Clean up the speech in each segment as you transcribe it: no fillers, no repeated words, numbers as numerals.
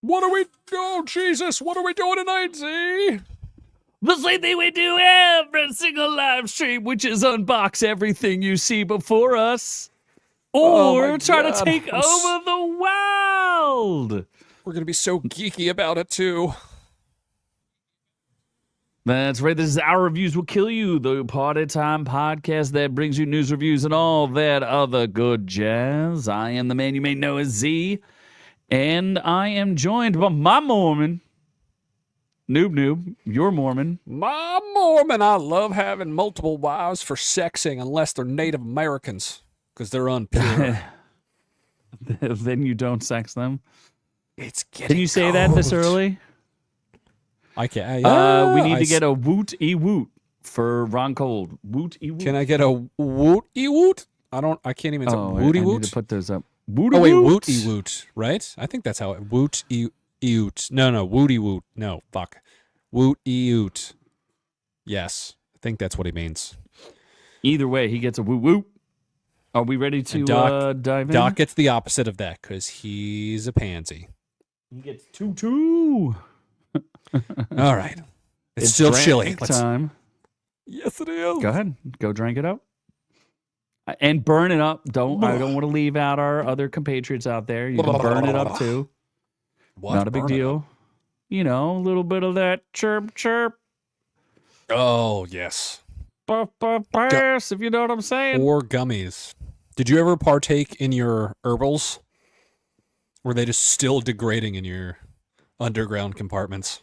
Oh, Jesus, what are we doing tonight, Z? The same thing we do every single live stream, which is unbox everything you see before us. Or try to take over the world. We're going to be so geeky about it, too. That's right. This is Our Reviews Will Kill You, the party time podcast that brings you news, reviews, and all that other good jazz. I am the man you may know as Z, and I am joined by my Mormon. Noob, you're Mormon. My Mormon. I love having multiple wives for sexing unless they're Native Americans, because they're unpure. Then you don't sex them. It's getting Can you say that this early? I can't. We need to get a woot-e-woot for Ron Cold. Woot-e-woot. Can I get a woot-e-woot? I can't even say woot-e-woot. I need to put those up. Oh, wait, woot-e-woot, right? I think that's how it, woot-e-woot. No, woot-e-woot. No, fuck. Woot-e-woot. Yes, I think that's what he means. Either way, he gets a woot-woot. Are we ready to dive in? Doc gets the opposite of that because he's a pansy. He gets two. All right. It's still chilly. Time. Yes, it is. Go ahead. Go drink it up. And burn it up. I don't want to leave out our other compatriots out there. You can burn it up too. Not a big deal. You know, a little bit of that chirp. Oh, yes. Pass, if you know what I'm saying. Or gummies. Did you ever partake in your herbals? Were they just still degrading in your underground compartments?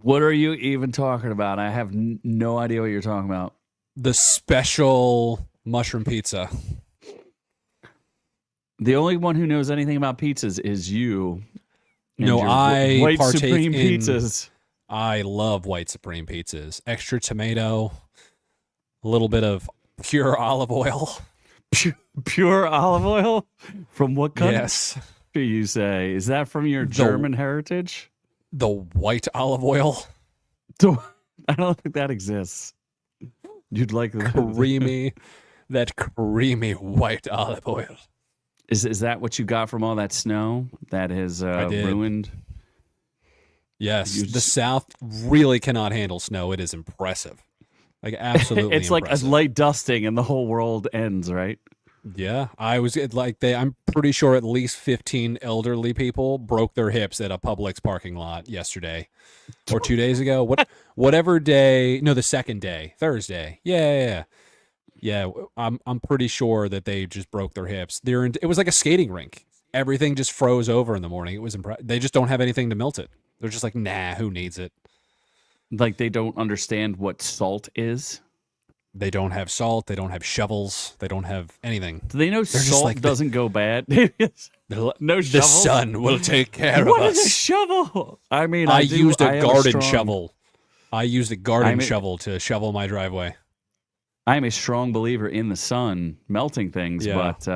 What are you even talking about? I have no idea what you're talking about. The special mushroom pizza. The only one who knows anything about pizzas is you. No, I White partake Supreme in pizzas. I love White Supreme pizzas. Extra tomato, a little bit of pure olive oil. Pure olive oil? From what country? Yes. You say? Is that from your German heritage? The white olive oil. I don't think that exists. You'd like that creamy white olive oil. Is that what you got from all that snow that has ruined? Yes, the South really cannot handle snow. It is impressive, like absolutely. It's impressive. Like a light dusting, and the whole world ends, right? Yeah, I'm pretty sure at least 15 elderly people broke their hips at a Publix parking lot yesterday or 2 days ago. Whatever day? No, the second day, Thursday. Yeah. I'm pretty sure that they just broke their hips. It was like a skating rink. Everything just froze over in the morning. It was they just don't have anything to melt it. They're just like, nah, who needs it? Like they don't understand what salt is. They don't have salt. They don't have shovels. They don't have anything. Do they know salt doesn't go bad? No shovel. The sun will take care of us. What is a shovel? I mean, I used a garden shovel. I used a garden shovel to shovel my driveway. I am a strong believer in the sun melting things, but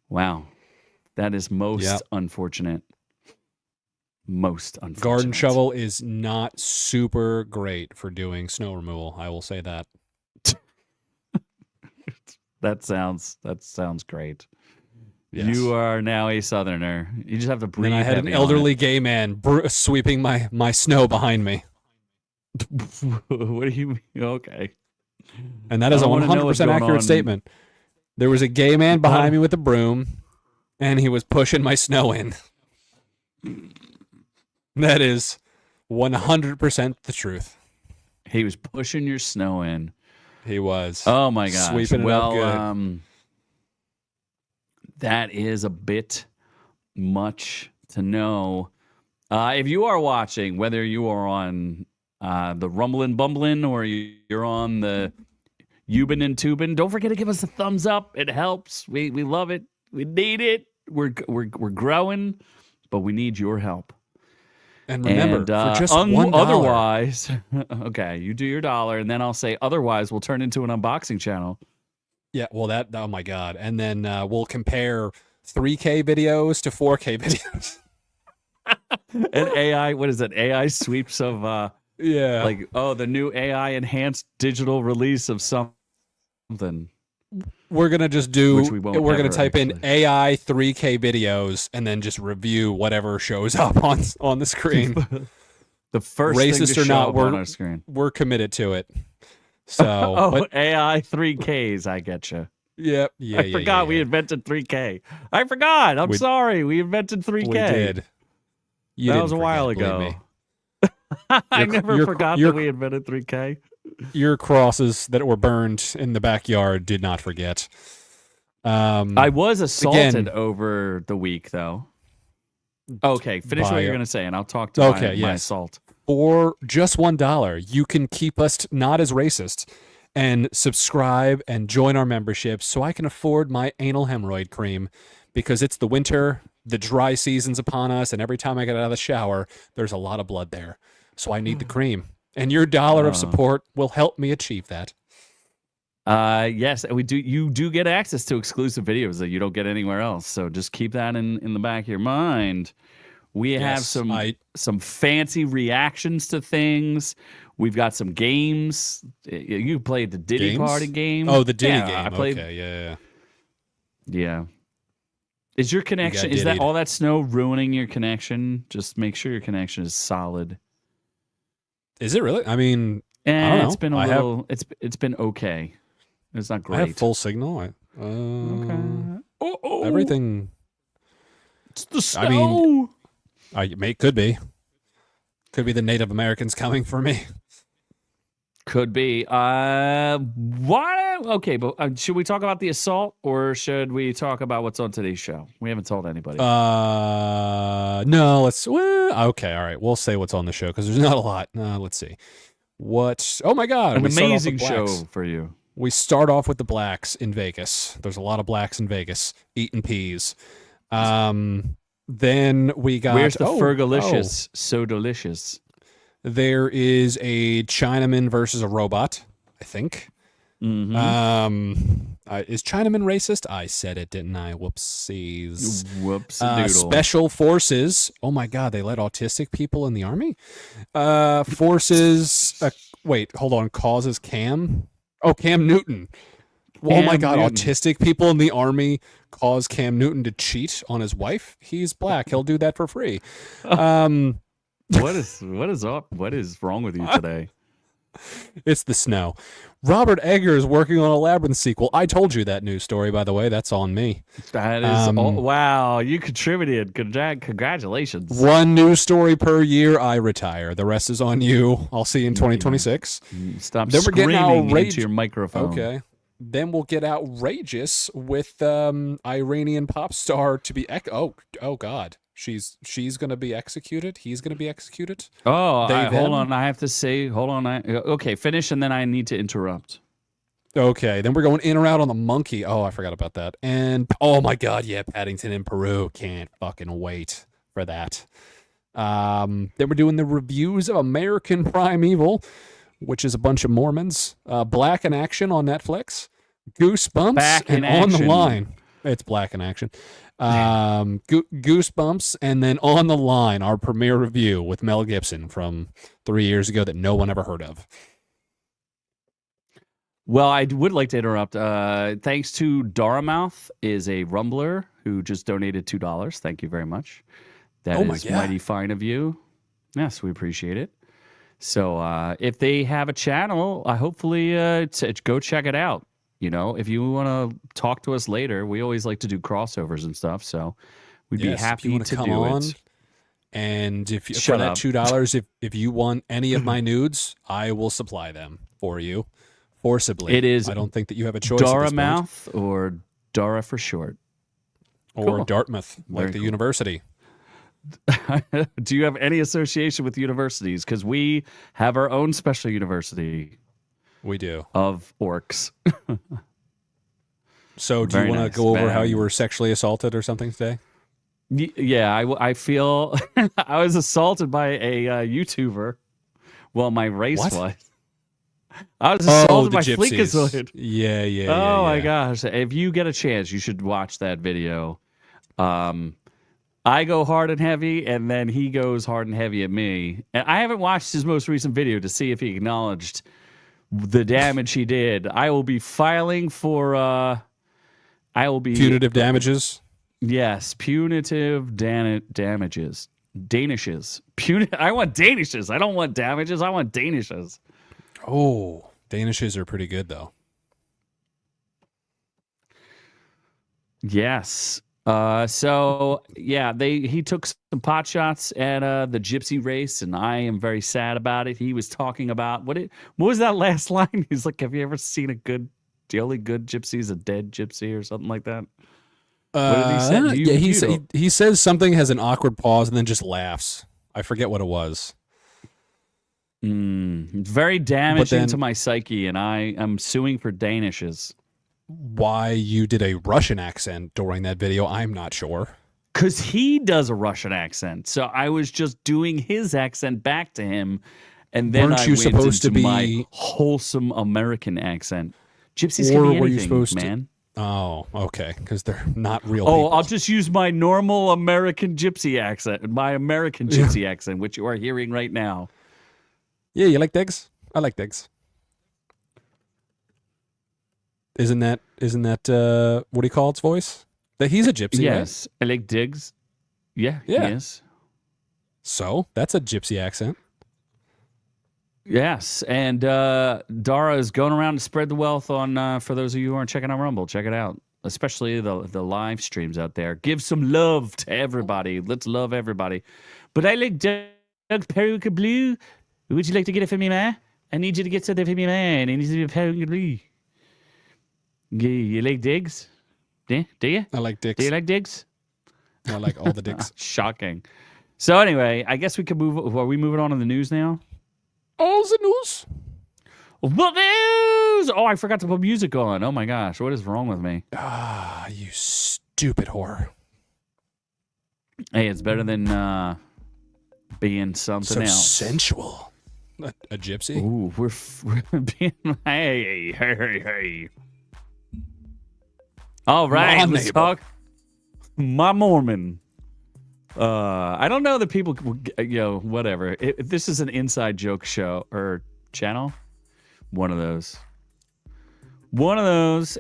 wow, that is most unfortunate. Most unfortunate. Garden shovel is not super great for doing snow removal. I will say that. That sounds great. Yes. You are now a Southerner. You just have to breathe. And I had an elderly gay man sweeping my snow behind me. What do you mean? Okay. And that is a 100% accurate statement. There was a gay man behind me with a broom, and he was pushing my snow in. That is 100% the truth. He was pushing your snow in. He was. Oh my gosh. Sweeping it up good. That is a bit much to know. If you are watching, whether you are on the Rumblin' Bumblin' or you're on the Ubin and Tubin, don't forget to give us a thumbs up. It helps. We love it. We need it. We're growing, but we need your help. And remember, for just $1. Otherwise, okay, you do your $1, and then I'll say otherwise we'll turn into an unboxing channel. Yeah, well, oh my God. And then we'll compare 3K videos to 4K videos. And AI, what is it? AI sweeps of, the new AI enhanced digital release of something. We're gonna just do. Which we won't We're gonna ever, type in actually. AI 3K videos and then just review whatever shows up on the screen. The first Racist thing to or show not, up on our screen. we're committed to it. So, Oh, but AI 3Ks. I get you. yeah, I forgot we invented 3K. I forgot. I'm sorry. We invented 3K. We did. That was a while ago. I never forgot that we invented 3K. Your crosses that were burned in the backyard did not forget. I was assaulted over the week, though. Okay, finish what you're going to say, and I'll talk to my assault. For just $1, you can keep us not as racist and subscribe and join our membership so I can afford my anal hemorrhoid cream because it's the winter, the dry season's upon us, and every time I get out of the shower, there's a lot of blood there. So I need the cream. And your dollar of support will help me achieve that. Yes, we do. You do get access to exclusive videos that you don't get anywhere else. So just keep that in the back of your mind. We have some fancy reactions to things. We've got some games. You played the Diddy Party game. Oh, the Diddy game. I played, okay, yeah. Is your connection? Is that all that snow ruining your connection? Just make sure your connection is solid. Is it really? I mean, I don't know. It's been a little. It's been okay. It's not great. I have full signal. Okay. Everything. It's the snow. I mean, could be the Native Americans coming for me. Could be. Why? Okay, but should we talk about the assault or should we talk about what's on today's show? We haven't told anybody. No. Let's. Okay, all right. We'll say what's on the show because there's not a lot. Let's see. What? Oh my God! An amazing show for you. We start off with the blacks in Vegas. There's a lot of blacks in Vegas eating peas. Then we got. Where's the Fergalicious? So delicious. There is a Chinaman versus a robot, I think. Mm-hmm. Is Chinaman racist? I said it, didn't I? Whoopsies. Whoopsie-doodle. Special Forces. Oh my God, they let autistic people in the army? Forces. Wait, hold on. Causes Cam? Oh, Cam Newton. Oh my God, autistic people in the army cause Cam Newton to cheat on his wife? He's black. He'll do that for free. What is wrong with you today? It's the snow. Robert Egger is working on a Labyrinth sequel. I told you that news story, by the way. That's on me. That is wow. You contributed. Congratulations. One news story per year. I retire. The rest is on you. I'll see you in 2026. Stop screaming into your microphone. Okay. Then we'll get outrageous with Iranian pop star to be oh God. She's going to be executed. He's going to be executed. Oh, hold on. I have to say, hold on. Okay, finish, and then I need to interrupt. Okay, then we're going in or out on the monkey. Oh, I forgot about that. And, oh my God, yeah, Paddington in Peru. Can't fucking wait for that. Then we're doing the reviews of American Primeval, which is a bunch of Mormons. Black in Action on Netflix. Goosebumps and On the Line. It's Black in Action. Goosebumps, and then On the Line, our premiere review with Mel Gibson from 3 years ago that no one ever heard of. Well, I would like to interrupt. Thanks to Daramouth is a Rumbler who just donated $2. Thank you very much. That is mighty fine of you. Yes, we appreciate it. So if they have a channel, hopefully go check it out. You know, if you want to talk to us later, we always like to do crossovers and stuff. So we'd be happy to do it. And if for that $2, if you want any of my nudes, I will supply them for you forcibly. It is. I don't think that you have a choice. Daramouth or Dara for short, or Dartmouth, like the university. Do you have any association with universities? Because we have our own special university. We do. Of orcs. So do you want to go over how you were sexually assaulted or something today? Yeah, I feel I was assaulted by a YouTuber. Well, my race was. I was assaulted by Fleekazoid. Yeah. Oh my gosh. If you get a chance, you should watch that video. I go hard and heavy, and then he goes hard and heavy at me. And I haven't watched his most recent video to see if he acknowledged the damage he did. I will be filing for I will be Punitive damages. Yes, punitive damages. Danishes. I want Danishes. I don't want damages. I want Danishes. Oh, Danishes are pretty good though. Yes. So yeah, he took some pot shots at the gypsy race, and I am very sad about it. He was talking about what was that last line? He's like, "Have you ever seen the only good gypsy is a dead gypsy," or something like that? What did he say? He says something, has an awkward pause, and then just laughs. I forget what it was. Very damaging to my psyche, and I am suing for Danishes. Why you did a Russian accent during that video, I'm not sure. Because he does a Russian accent, so I was just doing his accent back to him, and then Weren't you supposed to be my wholesome American accent? Gypsies can be anything, were you supposed man. Oh, okay, because they're not real Oh, people. I'll just use my normal American gypsy accent, accent, which you are hearing right now. Yeah, you like digs? I like digs. Isn't that what do you call its voice? That he's a gypsy, yes, right? I like digs. Yeah, Yeah. Yes. So that's a gypsy accent. Yes, and Dara is going around to spread the wealth on. For those of you who aren't checking out Rumble, check it out, especially the live streams out there. Give some love to everybody. Let's love everybody. But I like Doug Peruka Blue. Would you like to get it for me, man? I need you to get something for me, man. It needs to be a Peruka Blue. You like digs? Yeah, do you? I like dicks. Do you like digs? I like all the dicks. Shocking. So anyway, I guess we could move. Are we moving on to the news now? All the news. What news? Oh, I forgot to put music on. Oh my gosh, what is wrong with me? Ah, you stupid whore. Hey, it's better than being something So else. sensual. A gypsy? Ooh, we're being hey. All right, let's neighbor. talk. My Mormon. I don't know that people, whatever. If this is an inside joke show or channel, one of those.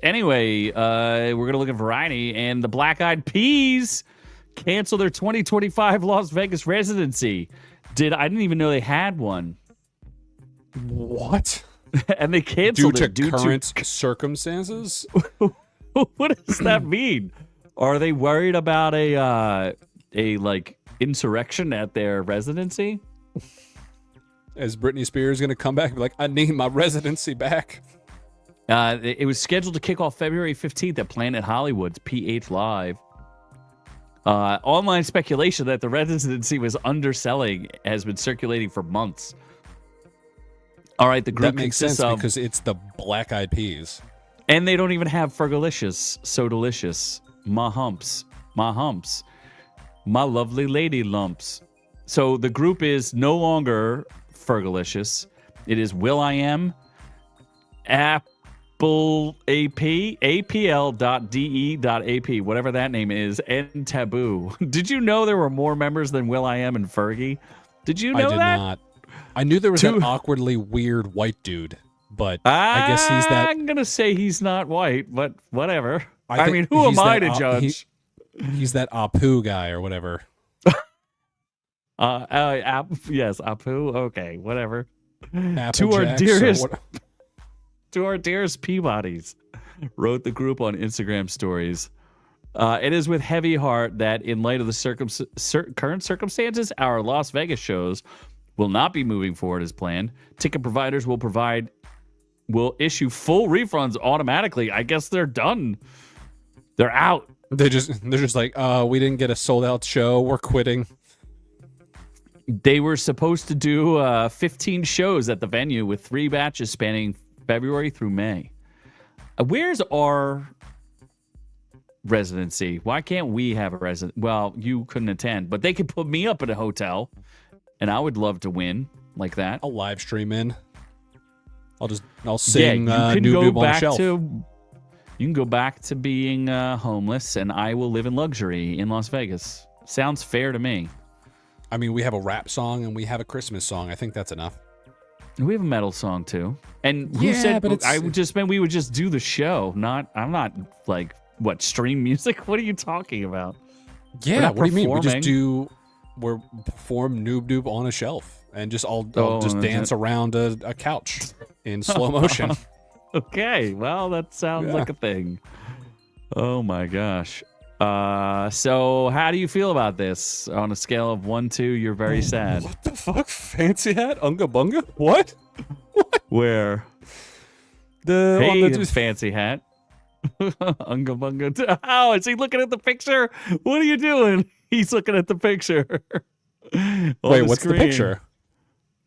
Anyway, we're going to look at Variety, and the Black Eyed Peas cancel their 2025 Las Vegas residency. I didn't even know they had one. What? And they canceled Due it to current circumstances? What does that mean? Are they worried about a insurrection at their residency? Is Britney Spears going to come back and be like, I need my residency back? It was scheduled to kick off February 15th at Planet Hollywood's PH Live. Online speculation that the residency was underselling has been circulating for months. All right, the group that makes sense because it's the Black Eyed Peas. And they don't even have Fergalicious, so delicious. My humps, my lovely lady lumps. So the group is no longer Fergalicious. It is Will.i.am, Apple AP, APL.de.ap, whatever that name is, and Taboo. Did you know there were more members than Will.i.am and Fergie? Did you know that? I did not. I knew there was an awkwardly weird white dude, but I guess he's that. I'm going to say he's not white, but whatever. I mean, who am I to judge? He's that Apu guy or whatever. Yes, Apu. Okay, whatever. Apple To our Jacks or dearest, what- to our dearest Peabodys, wrote the group on Instagram stories. It is with heavy heart that, in light of the current circumstances, our Las Vegas shows will not be moving forward as planned. Ticket providers will issue full refunds automatically. I guess they're done. They're out. They're just like, we didn't get a sold out show. We're quitting. They were supposed to do 15 shows at the venue with 3 batches spanning February through May. Where's our residency? Why can't we have a resident? Well, you couldn't attend, but they could put me up at a hotel, and I would love to win like that. I'll live stream in. I'll sing you can Noob go Noob on the back shelf. to you can go back to being homeless, and I will live in luxury in Las Vegas. Sounds fair to me. I mean, we have a rap song and we have a Christmas song. I think that's enough. We have a metal song too. And who Yeah, said but it's- I would just meant we would just do the show? I'm not like what, stream music? What are you talking about? Yeah, not what do you mean? performing. We're perform Noob Doob on a shelf and just all Oh, just is dance it? around a couch in slow motion. Okay, well, that sounds Yeah. like a thing. Oh my gosh. So how do you feel about this? On a scale of 1 to you're very sad. What the fuck? Fancy hat? Unga bunga? What? Where? The Hey, on the fancy hat. Unga bunga. Oh, is he looking at the picture? What are you doing? He's looking at the picture. On Wait, what's the screen. picture?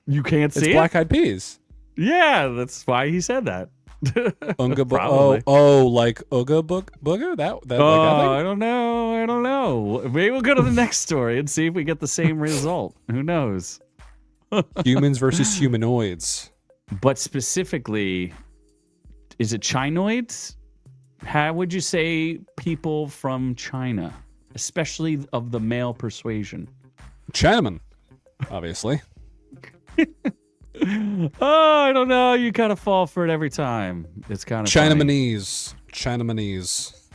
You can't It's see it? Black Eyed Peas. Yeah, that's why he said that. Unga Probably. like Ooga Booga? That like that Oh, thing? I don't know. Maybe we'll go to the next story and see if we get the same result. Who knows? Humans versus humanoids. But specifically, is it Chinoids? How would you say people from China, especially of the male persuasion? Chinaman, obviously. Oh, I don't know. You kind of fall for it every time. It's kind of Chinamanese,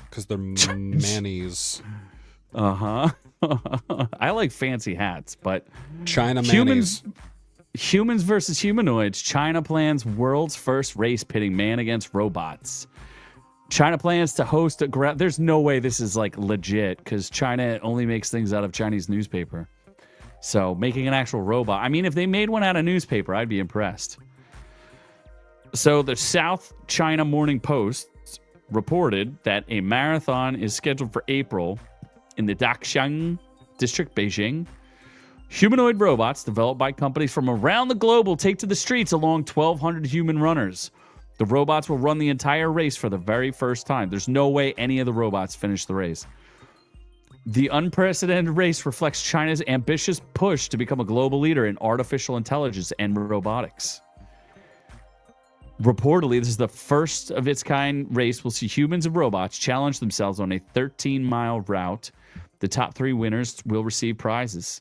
because they're manis. Uh-huh. I like fancy hats, but China humans manis. humans versus humanoids. China plans world's first race pitting man against robots. China plans to host a there's no way this is like legit because China only makes things out of Chinese newspaper. So making an actual robot. I mean, if they made one out of newspaper, I'd be impressed. So the South China Morning Post reported that a marathon is scheduled for April in the Daxiang district, Beijing. Humanoid robots developed by companies from around the globe will take to the streets along 1,200 human runners. The robots will run the entire race for the very first time. There's no way any of the robots finish the race. The unprecedented race reflects China's ambitious push to become a global leader in artificial intelligence and robotics. Reportedly, this is the first of its kind race will see humans and robots challenge themselves on a 13-mile route. The top 3 winners will receive prizes.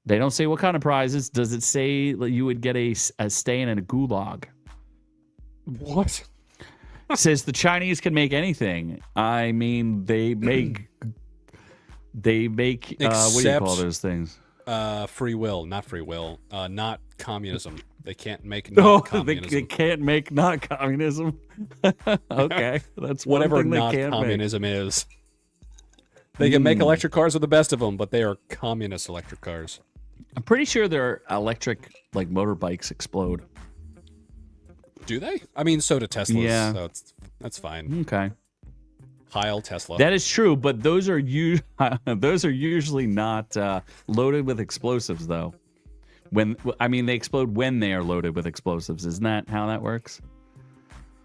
They don't say what kind of prizes. Does it say that you would get a stay in a gulag? What? It says the Chinese can make anything. I mean, they make what do you call those things? Free will, not free will. Not communism. They can't make Oh, not communism. they can't make not communism. Okay, that's one Whatever thing they not can't communism is. They can make electric cars with the best of them, but they are communist electric cars. I'm pretty sure their electric like motorbikes explode. Do they? I mean, so do Teslas. Yeah. So that's fine. Okay, Heil Tesla. that is true, but those are usually not loaded with explosives, though. They explode when they are loaded with explosives. Isn't that how that works?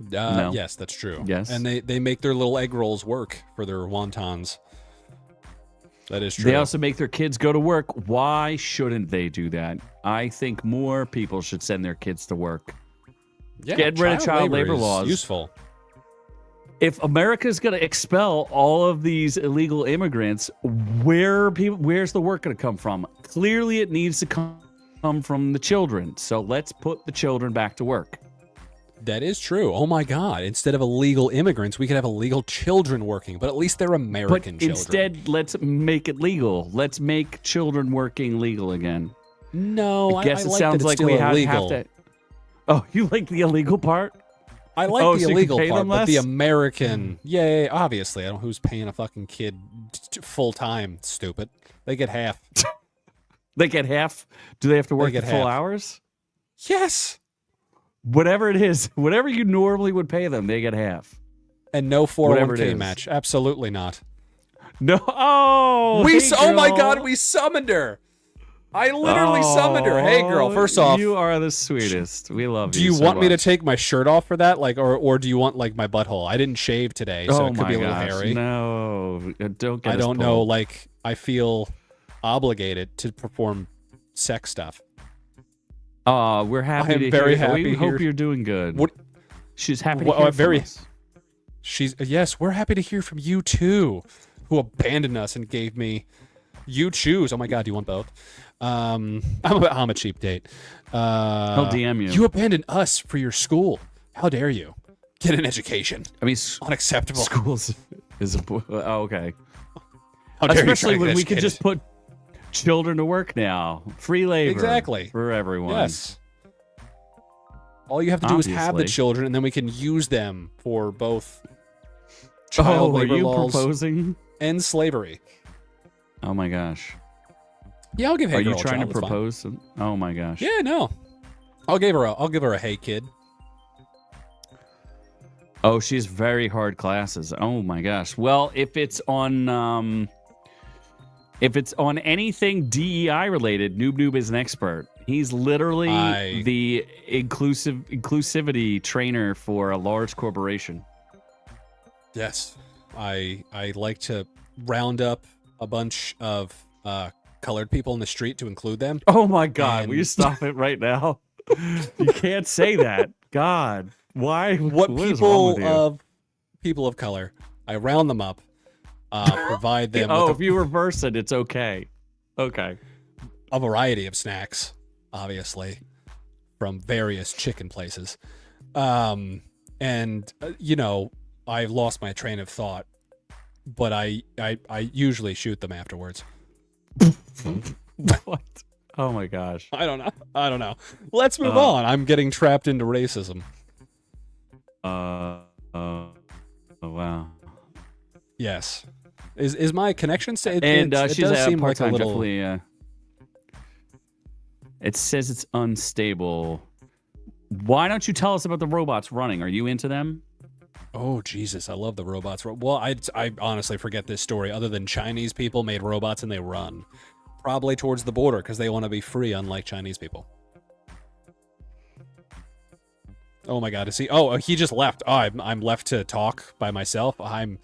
No. Yes, that's true. Yes. And they make their little egg rolls work for their wontons. That is true. They also make their kids go to work. Why shouldn't they do that? I think more people should send their kids to work. Yeah, Get rid of child labor is laws. Useful. If America's going to expel all of these illegal immigrants, where's the work going to come from? Clearly, it needs to come from the children. So let's put the children back to work. That is true. Oh my God! Instead of illegal immigrants, we could have illegal children working, but at least they're American children. Instead, let's make it legal. Let's make children working legal again. No, I guess I it like sounds that it's like still we have illegal. to. Oh, you like the illegal part? I like Oh, the so you can illegal pay part, them but the less? American, yeah, obviously, I don't know who's paying a fucking kid full time. Stupid. They get half. They get half? Do they have to work get the full half. hours? Yes, Whatever it is, whatever you normally would pay them, they get half. and no Whatever it 401k is. match. Absolutely not. No. Oh, hey, Oh my girl. God, we summoned her. I literally summoned her. Hey, girl. First off, you are the sweetest. We love do you. you so want me to much. take my shirt off for that, or do you want like my butthole? I didn't shave today, so Oh it could my be a little gosh, hairy. no! Don't get. I us don't know. pulled. Like, I feel obligated to perform sex stuff. We're happy. I am to very hear. happy We hope here. you're doing good. What? She's happy to Well, hear very- from us. Yes, we're happy to hear from you too, who abandoned us and gave me. You choose. Oh my God, do you want both? I'm a cheap date. He'll DM you. You abandoned us for your school. How dare you? Get an education. I mean, Unacceptable. schools is okay. How dare you Especially try to when get we could educated. just put children to work now. Free labor. Exactly. For everyone. Yes. All you have to do is have the Obviously. children, and then we can use them for both child Oh, are labor you laws proposing? and slavery. Oh my gosh. Yeah, I'll give Hey Are Girl you a trying child, to that's fine. propose? Oh my gosh. Yeah, no. I'll give her a Hey Kid. Oh, she's very hard classes. Oh my gosh. Well, if it's on anything DEI related, Noob is an expert. He's literally the inclusivity trainer for a large corporation. Yes. I like to round up a bunch of colored people in the street to include them. Oh my God. And- Will you stop it right now? You can't say that. God. Why? What is wrong with you? people of color, I round them up, provide them Oh, with if you reverse it, it's okay. Okay. a variety of snacks, obviously, from various chicken places. And I've lost my train of thought, but I usually shoot them afterwards. What? Oh my gosh. I don't know. Let's move Uh, on. I'm getting trapped into racism. Oh wow. Yes. Is my connection stay? And it she's does a seem like a part-time little. definitely. It says it's unstable. Why don't you tell us about the robots running? Are you into them? Oh Jesus, I love the robots. Well, I honestly forget this story. Other than Chinese people made robots and they run, probably towards the border because they want to be free, unlike Chinese people. Oh my God, is he? Oh, he just left. Oh, I'm left to talk by myself. I'm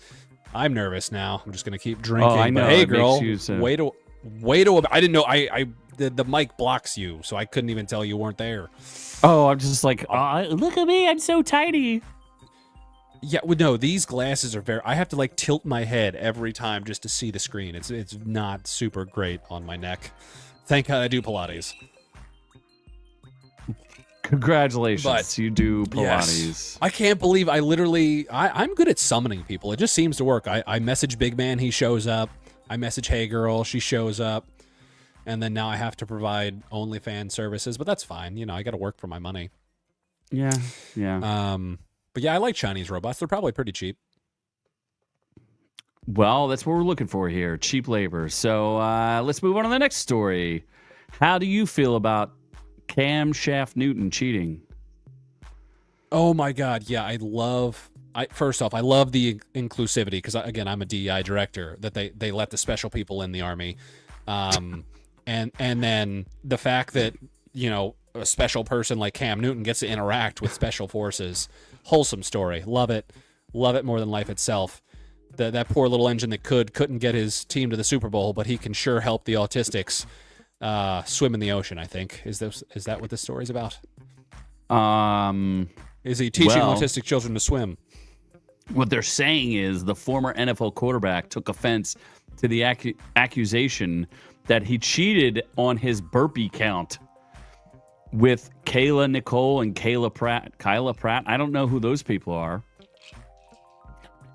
nervous now. I'm just gonna keep drinking. Oh, I know. But hey, It makes girl, you so- wait a. I didn't know. The mic blocks you, so I couldn't even tell you weren't there. Oh, I'm just like, look at me. I'm so tiny. Yeah, well, no, these glasses are very. I have to like tilt my head every time just to see the screen. It's not super great on my neck. Thank God I do Pilates. Congratulations. But- you do Pilates. Yes. I can't believe I'm good at summoning people. It just seems to work. I message Big Man, he shows up. I message Hey Girl, she shows up. And then now I have to provide OnlyFans services, but that's fine. I got to work for my money. Yeah. But yeah, I like Chinese robots. They're probably pretty cheap. Well, that's what we're looking for here. Cheap labor. So let's move on to the next story. How do you feel about Cam Shaft Newton cheating? Oh my God, yeah, first off, I love the inclusivity because again, I'm a DEI director that they let the special people in the army, and then the fact that a special person like Cam Newton gets to interact with special forces, wholesome story, love it more than life itself. That poor little engine that couldn't get his team to the Super Bowl, but he can sure help the autistics swim in the ocean. I think is that what this story's about? Is he teaching autistic children to swim? What they're saying is the former NFL quarterback took offense to the accusation that he cheated on his burpee count with Kayla Nicole and Kyla Pratt. I don't know who those people are.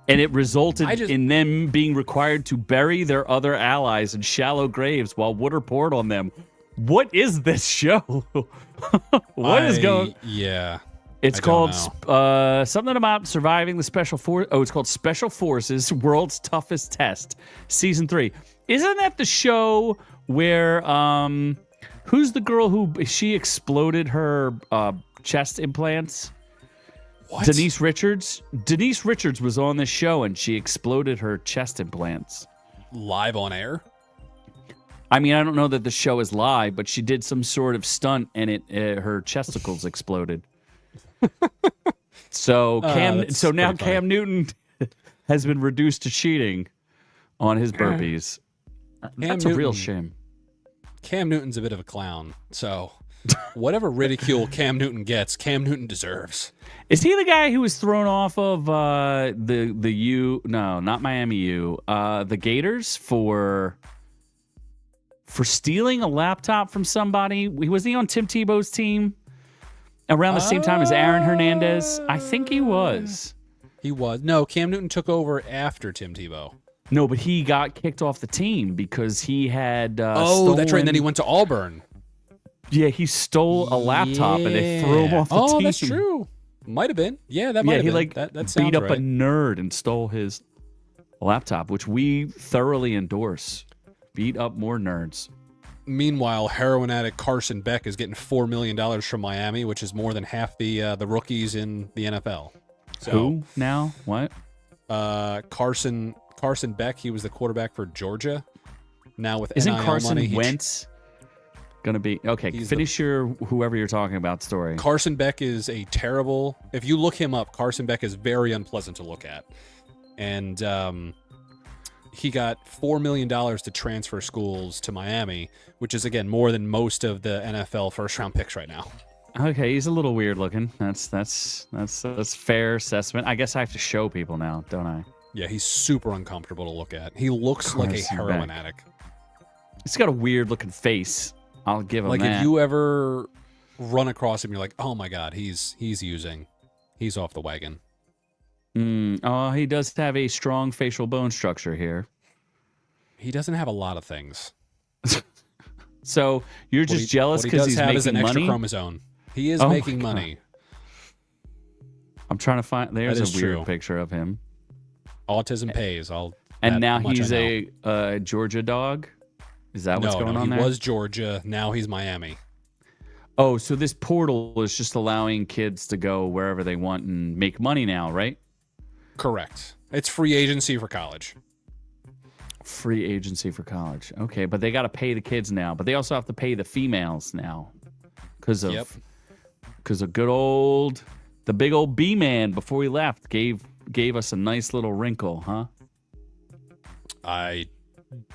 And it resulted in them being required to bury their other allies in shallow graves while water poured on them. What is this show? What is going? Yeah. It's called something about surviving the Special Force. Oh, it's called Special Forces World's Toughest Test, Season 3. Isn't that the show where who's the girl who she exploded her chest implants? What? Denise Richards. Denise Richards was on this show and she exploded her chest implants. Live on air? I mean, I don't know that the show is live, but she did some sort of stunt and her chesticles exploded. So now Cam Newton has been reduced to cheating on his burpees. That's a real shame. Cam Newton's a bit of a clown, so whatever ridicule Cam Newton gets, Cam Newton deserves. Is he the guy who was thrown off of the U? No, not Miami U. The Gators for stealing a laptop from somebody? Was he on Tim Tebow's team? around the same time as Aaron Hernandez? I think he was. He was. No, Cam Newton took over after Tim Tebow. No, but he got kicked off the team because he had that's right. And then he went to Auburn. Yeah, he stole a laptop and they threw him off the team. Oh, that's true. Might have been. Yeah, that might have been. That sounds beat up right. a nerd and stole his laptop, which we thoroughly endorse. Beat up more nerds. Meanwhile, heroin addict Carson Beck is getting $4 million from Miami, which is more than half the rookies in the NFL. So, who now? What? Carson Beck. He was the quarterback for Georgia. Now with isn't NIL Carson money, Wentz gonna be okay? Finish your whoever you're talking about story. Carson Beck is a terrible. If you look him up, Carson Beck is very unpleasant to look at, and he got $4 million to transfer schools to Miami, which is again more than most of the NFL first round picks right now. Okay, he's a little weird looking. That's fair assessment. I guess I have to show people now, don't I? Yeah, he's super uncomfortable to look at. He looks like a heroin addict. He's got a weird looking face. I'll give him like that. If you ever run across him, you're like, oh my god, he's off the wagon. Oh, he does have a strong facial bone structure here. He doesn't have a lot of things. So you're just jealous because he's making an extra money? chromosome. He is making money. I'm trying to find. There's a weird true. picture of him. Autism pays. And now he's a Georgia dog. Is that what's going on there? He was Georgia. Now he's Miami. Oh, so this portal is just allowing kids to go wherever they want and make money now, right? Correct. It's free agency for college. Free agency for college. Okay, but they got to pay the kids now. But they also have to pay the females now because of the big old B-man before he left gave us a nice little wrinkle, huh? I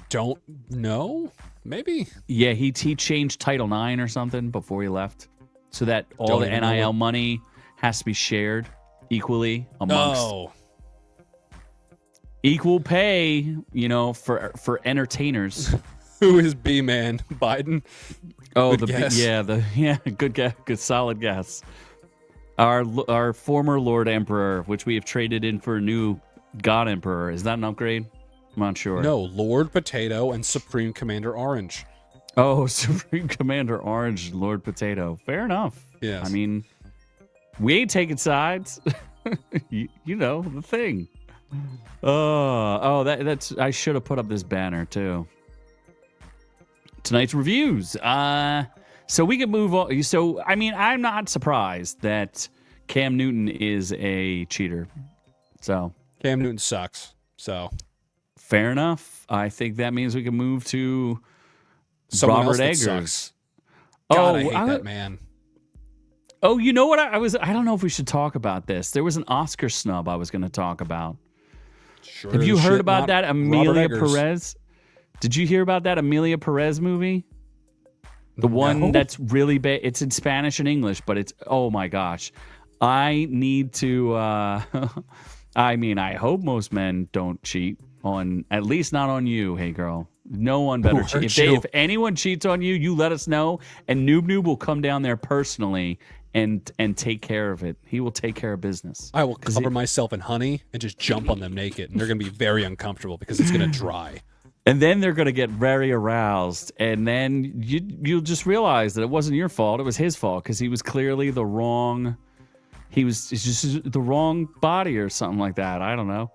don't know. Maybe. Yeah, he changed Title IX or something before he left, so that all the NIL money has to be shared equally amongst equal pay. For entertainers. Who is B-man? Biden. Oh, good guess. Good guess. Good solid guess. Our former Lord Emperor, which we have traded in for a new God Emperor. Is that an upgrade? I'm not sure. No, Lord Potato and Supreme Commander Orange. Oh, Supreme Commander Orange, Lord Potato. Fair enough. Yes. I mean, we ain't taking sides. you know the thing. That's. I should have put up this banner too. Tonight's reviews. So we can move on. So I mean, I'm not surprised that Cam Newton is a cheater. So Cam Newton sucks. So fair enough. I think that means we can move to someone Robert else that Eggers. Sucks. God, I hate that man. Oh, you know what? I don't know if we should talk about this. There was an Oscar snub I was going to talk about. Sure. Have you heard about that Amelia Perez? Did you hear about that Amelia Perez movie? The one that's really bad. It's in Spanish and English, but it's, oh my gosh. I need to, I mean, I hope most men don't cheat on, at least not on you, hey girl. No one better cheat. If anyone cheats on you, you let us know, and Noob will come down there personally and take care of it. He will take care of business. I will cover myself in honey and just jump on them naked, and they're going to be very uncomfortable because it's going to dry. And then they're going to get very aroused, and then you'll just realize that it wasn't your fault. It was his fault because he was clearly the wrong. It's just the wrong body or something like that. I don't know.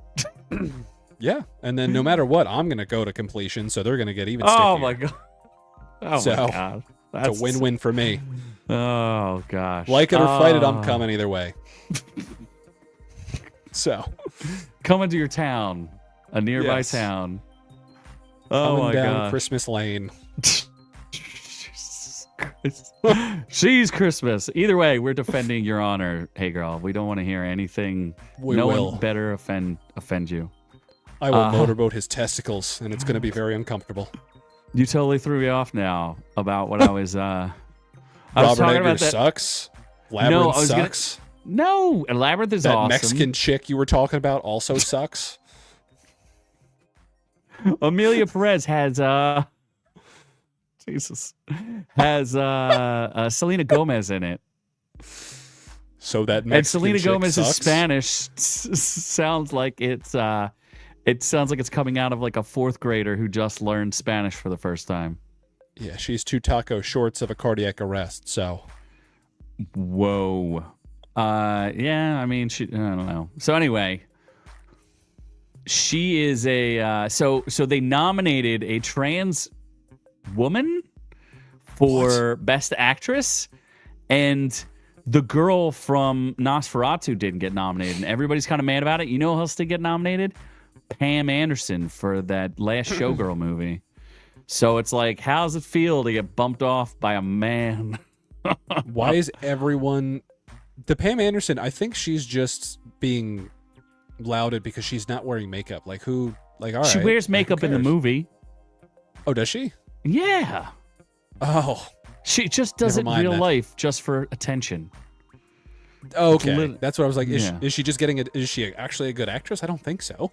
Yeah, and then no matter what, I'm going to go to completion, so they're going to get even stickier. Oh my god! Oh my god! That's a win-win for me. Oh gosh! Like it or fight it, I'm coming either way. So, coming to your town, a nearby town. Oh my god! Christmas Lane. She's Christmas. Either way, we're defending your honor. Hey girl, we don't want to hear anything. No one better offend you. I will motorboat his testicles, and it's going to be very uncomfortable. You totally threw me off now about what I was. Robert Eggers sucks. Labyrinth sucks. No, Labyrinth is awesome. That Mexican chick you were talking about also sucks. Amelia Perez has Selena Gomez in it. So that And Mexican Selena chick Gomez's sucks? Spanish sounds like it sounds like it's coming out of like a fourth grader who just learned Spanish for the first time. Yeah, she's 2 taco shorts of a cardiac arrest. So, whoa. Yeah, I mean, I don't know. So anyway, she is so they nominated a trans woman for Best Actress, and the girl from Nosferatu didn't get nominated, and everybody's kind of mad about it. You know who else did get nominated? Pam Anderson for that last Showgirl movie. So it's like, how's it feel to get bumped off by a man? why is everyone... The Pam Anderson, I think she's just being lauded because she's not wearing makeup. Like, who... Like, all right. She wears makeup in the movie. Oh, does she? Yeah. Oh. She just does it in real then. life just for attention. Oh, okay. That's what I was like. Yeah. Is she just getting is she actually a good actress? I don't think so.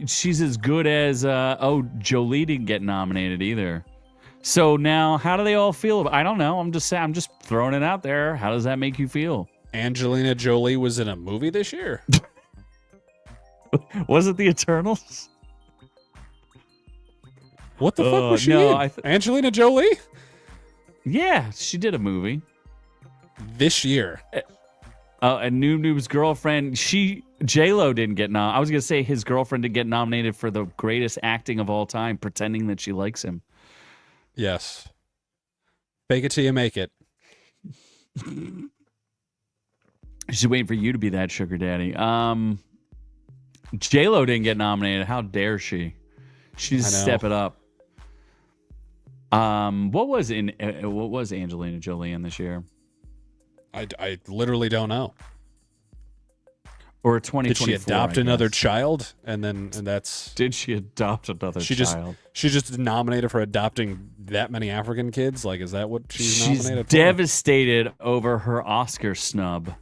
She's as good as Jolie didn't get nominated either. So now, how do they all feel about? I don't know. I'm just throwing it out there. How does that make you feel? Angelina Jolie was in a movie this year. Was it The Eternals? What the fuck was she in? Angelina Jolie? Yeah, she did a movie this year. And Noob's girlfriend, J-Lo didn't get I was gonna say his girlfriend did get nominated for the greatest acting of all time, pretending that she likes him. Yes. Fake it till you make it. She's waiting for you to be that sugar daddy. J-Lo didn't get nominated. How dare she? She needs to step it up. What was Angelina Jolie in this year? I literally don't know. Or 2024. Did she adopt another child? And that's... Did she adopt another child? She's just nominated for adopting that many African kids? Like, is that what she's nominated for? She's devastated over her Oscar snub,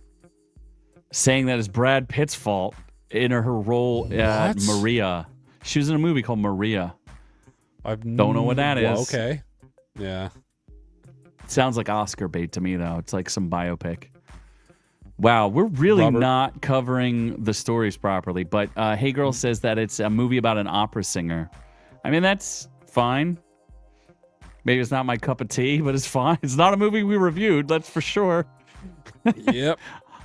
saying that it's Brad Pitt's fault in her role at Maria. She was in a movie called Maria. I don't know what that is. Okay. Yeah. Sounds like Oscar bait to me, though. It's like some biopic. Wow, we're really not covering the stories properly. But Hey Girl says that it's a movie about an opera singer. I mean, that's fine. Maybe it's not my cup of tea, but it's fine. It's not a movie we reviewed, that's for sure. Yep.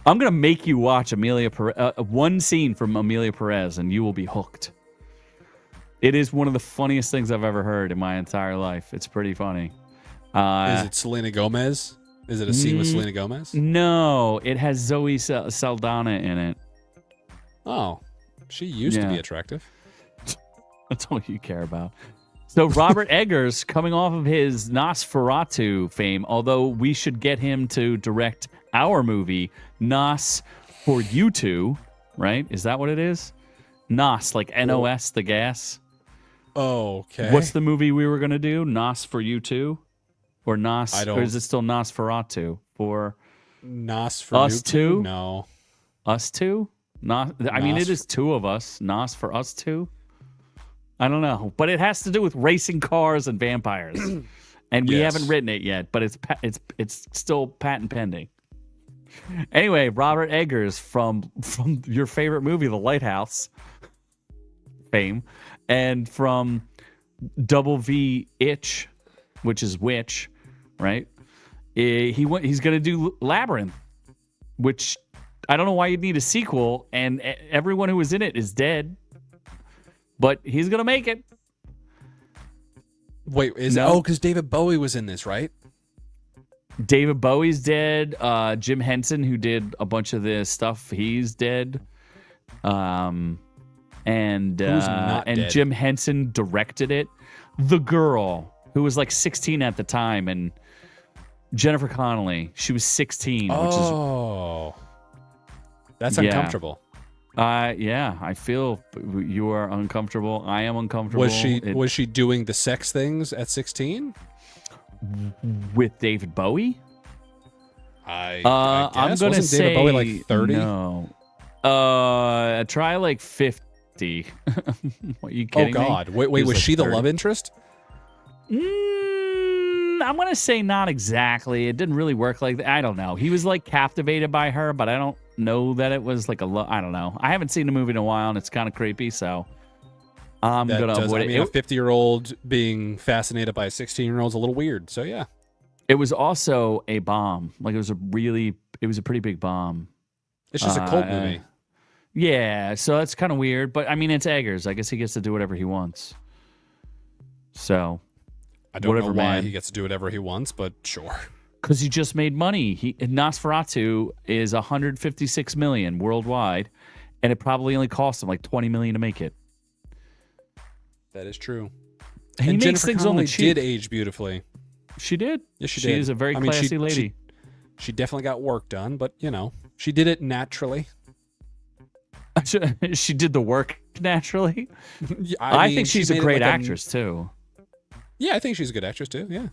I'm going to make you watch one scene from Amelia Perez, and you will be hooked. It is one of the funniest things I've ever heard in my entire life. It's pretty funny. Is it Selena Gomez? Is it a scene with Selena Gomez? No, it has Zoe Saldana in it. Oh, she used to be attractive. That's all you care about. So Robert Eggers, coming off of his Nosferatu fame, although we should get him to direct our movie, Nos for You Two, right? Is that what it is? Nos, like N-O-S, the gas. Oh, okay. What's the movie we were going to do? Nos for You Two? Or Nos, or is it still Nosferatu? For Nos for Us Two? No. Us Two? I mean, it is two of us. Nos for Us Two? I don't know. But it has to do with racing cars and vampires. And we haven't written it yet, but it's still patent pending. Anyway, Robert Eggers from your favorite movie, The Lighthouse fame, and from Double V Itch, which is Witch, right? He's going to do Labyrinth, which I don't know why you'd need a sequel, and everyone who was in it is dead. But he's going to make it. Wait, because David Bowie was in this, right? David Bowie's dead. Jim Henson, who did a bunch of this stuff, he's dead. And dead? Jim Henson directed it. The girl, who was like 16 at the time, and Jennifer Connelly, she was 16. That's uncomfortable. Yeah, I feel you are uncomfortable. I am uncomfortable. Was she doing the sex things at 16? With David Bowie? I guess. I'm gonna Wasn't say David Bowie like 30? No. Try like 50. What, are you kidding me? Oh God! Wait, was she the love interest? I I'm gonna say not exactly. It didn't really work like that. I don't know. He was like captivated by her, but I don't know that it was like I don't know. I haven't seen the movie in a while, and it's kind of creepy, so I'm gonna avoid it. A 50-year-old being fascinated by a 16-year-old is a little weird. So yeah, it was also a bomb. Like it was a pretty big bomb. it's just a cult movie. Yeah, so that's kind of weird. But I mean, it's Eggers. I guess he gets to do whatever he wants. So I don't know why he gets to do whatever he wants, but sure. Because he just made money. Nosferatu is 156 million worldwide, and it probably only cost him like 20 million to make it. That is true. He and makes Jennifer things Connelly on the cheap. did age beautifully. She did. Yes, she did. did. She is a very classy lady. She definitely got work done, but she did it naturally. She did the work naturally. I think she's a great actress too. Yeah, I think she's a good actress too. Yeah.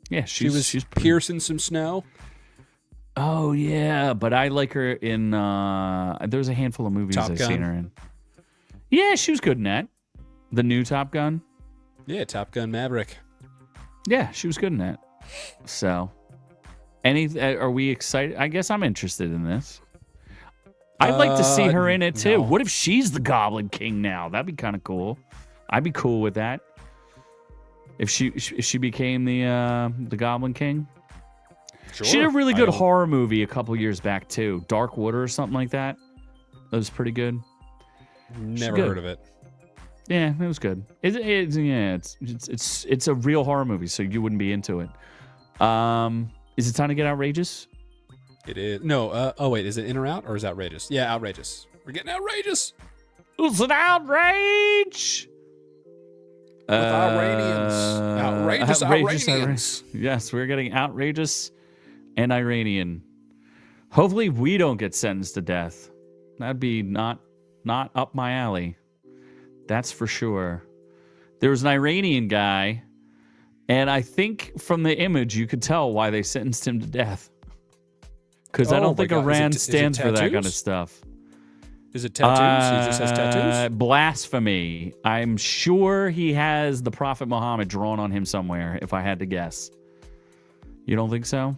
Yeah, she's piercing some snow. Oh yeah, but I like her in. There's a handful of movies I've seen her in. Yeah, she was good in that. The new Top Gun. Yeah, Top Gun Maverick. Yeah, she was good in that. So, are we excited? I guess I'm interested in this. I'd like to see her in it too. No. What if she's the Goblin King now? That'd be kind of cool. I'd be cool with that. If she became the Goblin King. Sure. She did a really good horror movie a couple years back too. Dark Water or something like that. That was pretty good. Never heard of it. Yeah, it was good. It's a real horror movie, so you wouldn't be into it. Is it time to get outrageous? It is. No. Oh wait, is it in or out or is it outrageous? Yeah, outrageous. We're getting outrageous. It's an outrage. With Iranians. Outrageous Iranians. Yes, we're getting outrageous and Iranian. Hopefully we don't get sentenced to death. That'd be not up my alley. That's for sure. There was an Iranian guy, and I think from the image you could tell why they sentenced him to death. Because I don't think Iran stands for that kind of stuff. Is it tattoos? He just has tattoos? Blasphemy. I'm sure he has the Prophet Muhammad drawn on him somewhere, if I had to guess. You don't think so?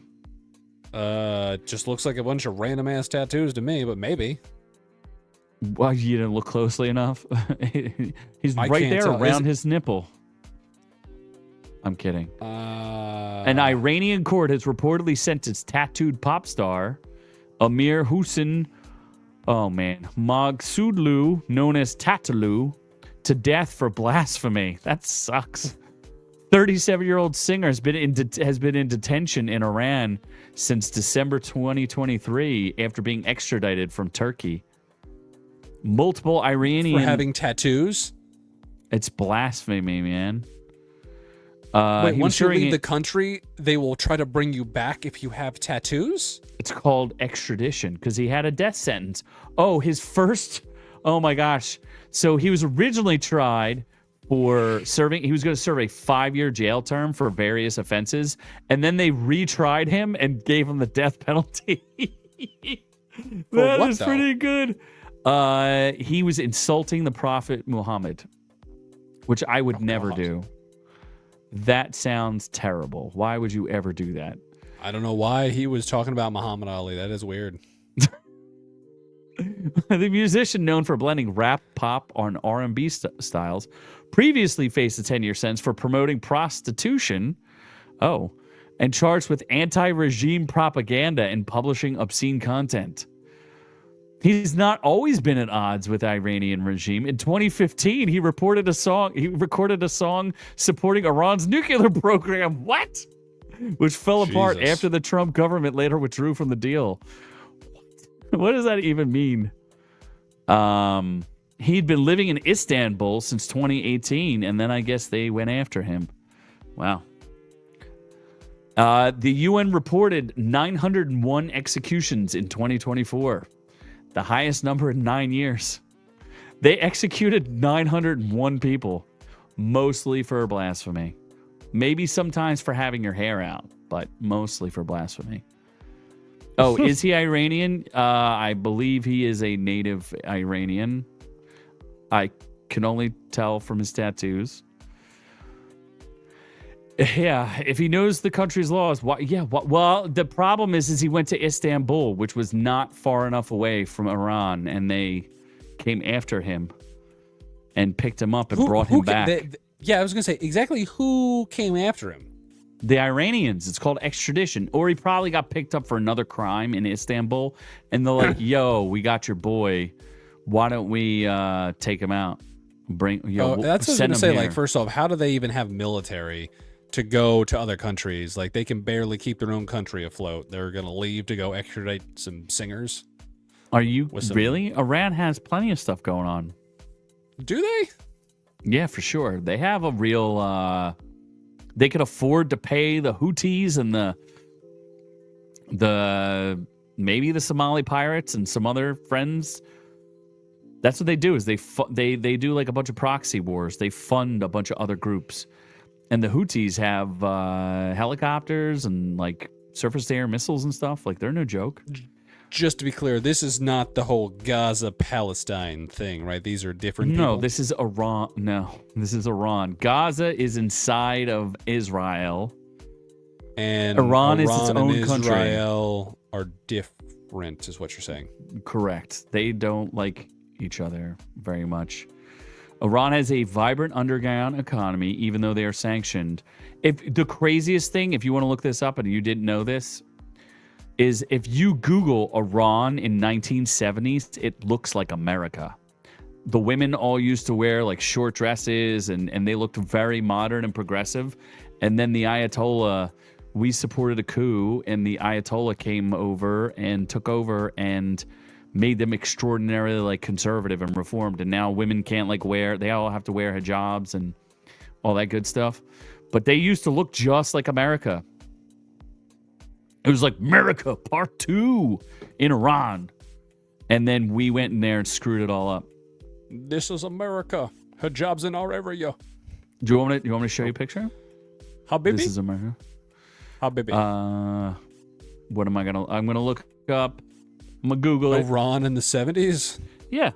Just looks like a bunch of random ass tattoos to me, but maybe. Well, you didn't look closely enough. He's right there around his nipple. I'm kidding. An Iranian court has reportedly sentenced tattooed pop star Amir Hussein Maghsoodlu, known as Tattoo, to death for blasphemy. That sucks. 37-year-old singer has been in detention in Iran since December 2023 after being extradited from Turkey. Multiple Iranian... For having tattoos? It's blasphemy, man. Wait, once you leave the country, they will try to bring you back if you have tattoos? It's called extradition because he had a death sentence. Oh, his first... Oh, my gosh. So he was originally tried for serving... He was going to serve a 5-year jail term for various offenses, and then they retried him and gave him the death penalty. That is pretty good. He was insulting the Prophet Muhammad, which I would never do. That sounds terrible. Why would you ever do that? I don't know why he was talking about Muhammad Ali. That is weird. The musician, known for blending rap, pop, and R&B styles, previously faced a 10-year sentence for promoting prostitution. Oh, and charged with anti-regime propaganda and publishing obscene content. He's not always been at odds with the Iranian regime. In 2015, he recorded a song supporting Iran's nuclear program. What? Which fell apart after the Trump government later withdrew from the deal. What does that even mean? He'd been living in Istanbul since 2018, and then I guess they went after him. Wow. The UN reported 901 executions in 2024. The highest number in 9 years. They executed 901 people, mostly for blasphemy. Maybe sometimes for having your hair out, but mostly for blasphemy. Oh, is he Iranian? I believe he is a native Iranian. I can only tell from his tattoos. Yeah, if he knows the country's laws, why? Yeah, well, the problem is he went to Istanbul, which was not far enough away from Iran, and they came after him and picked him up and brought him back. Yeah, I was gonna say exactly who came after him. The Iranians. It's called extradition, or he probably got picked up for another crime in Istanbul, and they're like, "Yo, we got your boy. Why don't we take him out? Bring yo, that's what I was send gonna him say. here." Like, first off, how do they even have military to go to other countries? Like, they can barely keep their own country afloat. They're gonna leave to go extradite some singers. Are you really? Iran has plenty of stuff going on. Do they? Yeah, for sure. They have a real. They could afford to pay the Houthis and the maybe the Somali pirates and some other friends. That's what they do. Is they do like a bunch of proxy wars. They fund a bunch of other groups, and the Houthis have helicopters and like surface-to-air missiles and stuff. Like, they're no joke. Just to be clear, this is not the whole Gaza-Palestine thing, right? These are different people. No, this is Iran. No, this is Iran. Gaza is inside of Israel. And Iran is its own country. Israel are different, is what you're saying. Correct. They don't like each other very much. Iran has a vibrant underground economy, even though they are sanctioned. If the craziest thing, if you want to look this up and you didn't know this, is if you Google Iran in 1970s, it looks like America. The women all used to wear like short dresses and they looked very modern and progressive. And then the Ayatollah, we supported a coup, and the Ayatollah came over and took over and made them extraordinarily like conservative and reformed. And now women can't like they all have to wear hijabs and all that good stuff. But they used to look just like America. It was like America Part 2 in Iran. And then we went in there and screwed it all up. This is America. Hijabs in our area. Do you want me to show you a picture? Habibi? This is America. Habibi. What am I going to... I'm going to look up... I'm going to Google it. Iran in the 70s? Yeah.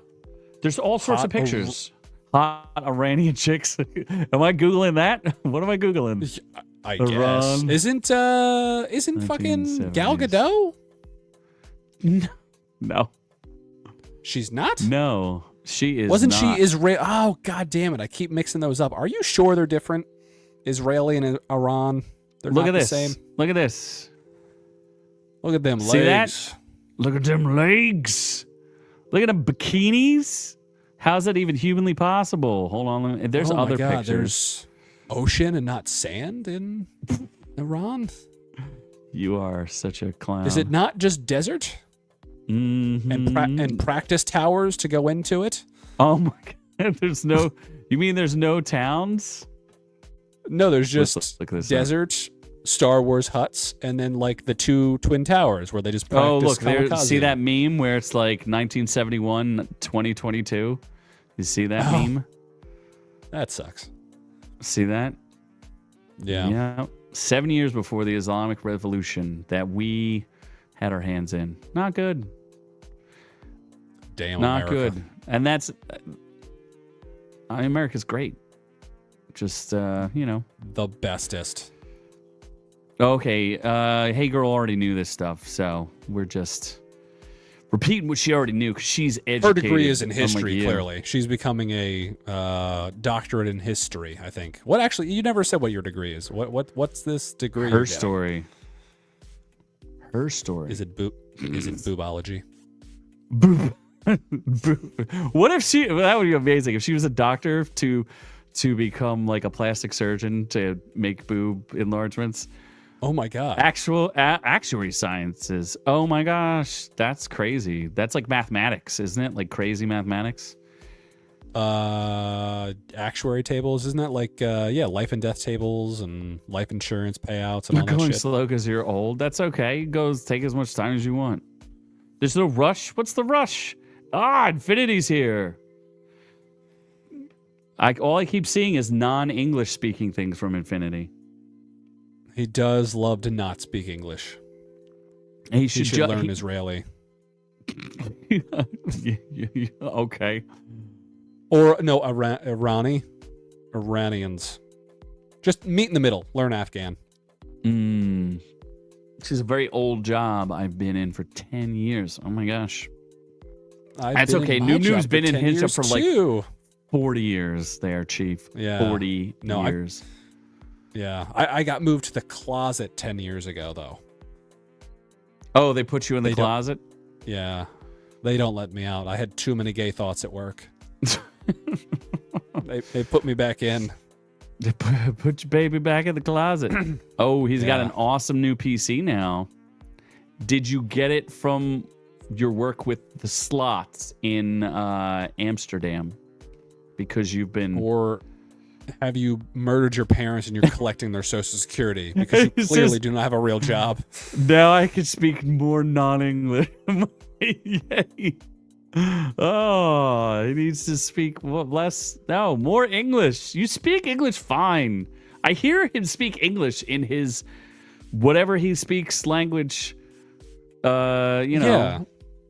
There's all sorts of pictures. Hot Iranian chicks. Am I Googling that? What am I Googling? I guess. Isn't fucking Gal Gadot? No. She's not? No. She is Wasn't not. she Israel? Oh, god damn it. I keep mixing those up. Are you sure they're different? Israeli and Iran? They're Look not at this. the same? Look at this. Look at them legs. See that? Look at them legs. Look at them bikinis. How's that even humanly possible? Hold on. There's other pictures. There's ocean and not sand in Iran? You are such a clown. Is it not just desert? Mm-hmm. And practice towers to go into it? Oh my god. There's no... You mean there's no towns? No, there's just desert, Star Wars huts, and then like the two twin towers where they just practice. Oh, look, there, kamikaze. see that meme where it's like 1971, 2022? You see that meme? That sucks. See that? Yeah. Yeah. 7 years before the Islamic Revolution that we had our hands in. Not good. Damn, Not America. good. And that's... America's great. Just, The bestest. Okay, Hey Girl already knew this stuff, so we're just repeating what she already knew because she's educated. Her degree is in history, unlike you. clearly. She's becoming a doctorate in history, I think. What actually, you never said what your degree is. What's this degree? Her story. Her story. Is it boobology? Boob. What if she, that would be amazing, if she was a doctor to become like a plastic surgeon to make boob enlargements. Oh my god. Actuary sciences. Oh my gosh, that's crazy. That's like mathematics, isn't it? Like crazy mathematics. Actuary tables, isn't that like life and death tables and life insurance payouts and You're all that going shit? slow because you're old. That's okay. Take as much time as you want. There's no rush. What's the rush? Infinity's here. All I keep seeing is non-English speaking things from Infinity. He does love to not speak English. He should learn Israeli. Okay. Or no, Iranians. Just meet in the middle. Learn Afghan. This is a very old job I've been in for 10 years. Oh my gosh. That's been okay. in my Nu's job been in 10 his job years for like too. 40 years there, Chief. Yeah. 40 years. Yeah. I got moved to the closet 10 years ago, though. Oh, they put you in the closet? Yeah. They don't let me out. I had too many gay thoughts at work. They put me back in. They put your baby back in the closet. Oh, he's got an awesome new PC now. Did you get it from your work with the slots in Amsterdam? Because you've been... Or have you murdered your parents and you're collecting their Social Security? Because you clearly do not have a real job. Now I can speak more non-English. Yay. Oh, he needs to speak less. No, more English. You speak English fine. I hear him speak English in his whatever he speaks language. Yeah.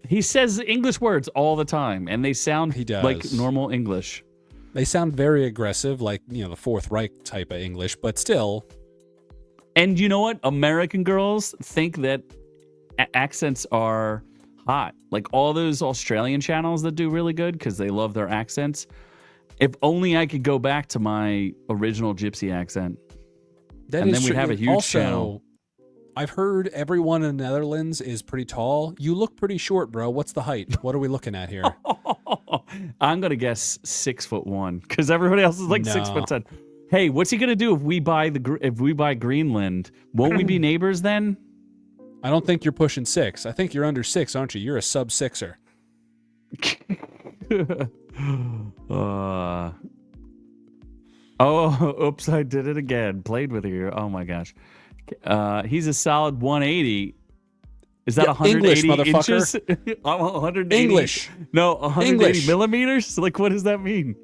He says English words all the time, and they sound like normal English. They sound very aggressive, like, the Fourth Reich type of English, but still. And you know what? American girls think that accents are hot. Like all those Australian channels that do really good because they love their accents. If only I could go back to my original gypsy accent. And then we'd have a huge channel. I've heard everyone in the Netherlands is pretty tall. You look pretty short, bro. What's the height? What are we looking at here? I'm gonna guess 6'1" because everybody else is like 6'10". Hey, what's he gonna do if we buy Greenland? Won't we be neighbors then? I don't think you're pushing 6. I think you're under 6, aren't you? You're a sub-6er. Oops! I did it again. Played with you. Oh my gosh. He's a solid 180. Is that 180 English, inches? motherfucker. I'm 180. English. No, 180 millimeters? Like, what does that mean?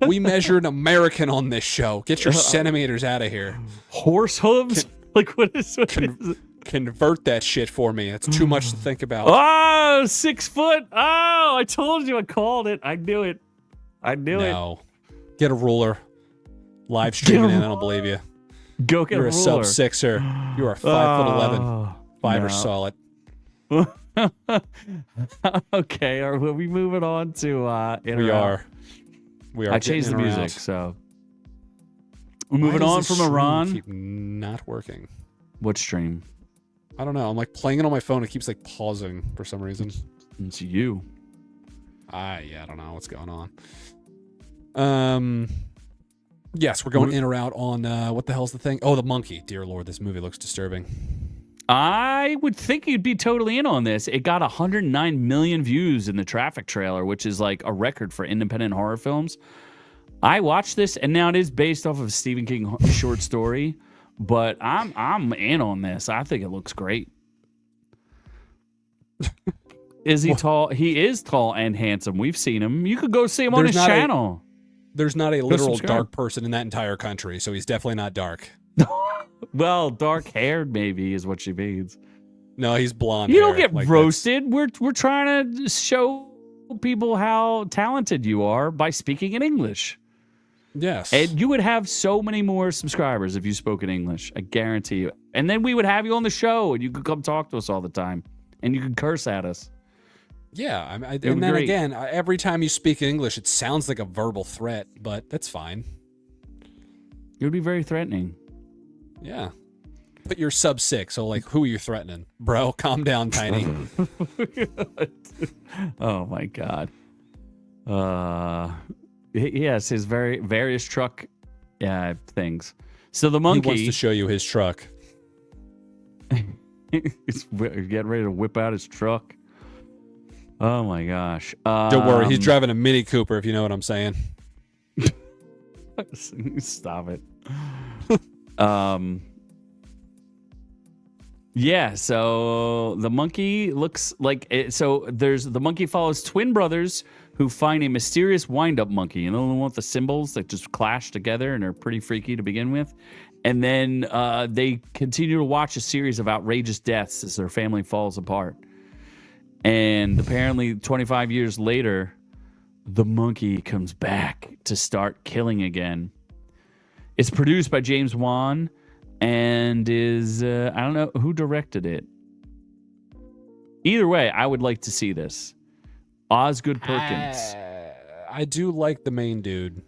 We measure an American on this show. Get your centimeters out of here. Horse hooves? What is it? Convert that shit for me. It's too much to think about. Oh, 6 foot. Oh, I told you. I called it. I knew it. No. Get a ruler. Live streaming in. I don't believe you. Go get You're a ruler. You're a sub-6er. You are 5'11". Fiver solid. Okay, are we moving on to We are. I changed the music, so we're moving on from Iran. Keep not working. What stream? I don't know. I'm like playing it on my phone. It keeps like pausing for some reason. It's you. I don't know what's going on. Yes, we're going in or out on what the hell's the thing? Oh, the monkey. Dear Lord, this movie looks disturbing. I would think you'd be totally in on this. It got 109 million views in the traffic trailer, which is like a record for independent horror films. I watched this, and now it is based off of a Stephen King short story, but I'm in on this. I think it looks great. Is he tall? He is tall and handsome. We've seen him. You could go see him on his channel. There's not a literal dark person in that entire country, so he's definitely not dark. Well, dark-haired maybe is what she means. No, he's blonde. You don't get roasted. We're trying to show people how talented you are by speaking in English. Yes. And you would have so many more subscribers if you spoke in English. I guarantee you. And then we would have you on the show, and you could come talk to us all the time, and you could curse at us. Yeah, and then great. Again, every time you speak English, it sounds like a verbal threat, but that's fine. It would be very threatening. Yeah. But you're sub-6, so like, who are you threatening? Bro, calm down, Tiny. Oh, my God. Yes, his various truck things. So the monkey... He wants to show you his truck. He's getting ready to whip out his truck. Oh, my gosh. Don't worry, he's driving a Mini Cooper, if you know what I'm saying. Stop it. Yeah, so the monkey looks like it, so the monkey follows twin brothers who find a mysterious wind-up monkey. You know the one with the symbols that just clash together and are pretty freaky to begin with? And then they continue to watch a series of outrageous deaths as their family falls apart. And apparently 25 years later, the monkey comes back to start killing again. It's produced by James Wan and is, I don't know who directed it. Either way, I would like to see this. Osgood Perkins. I do like the main dude.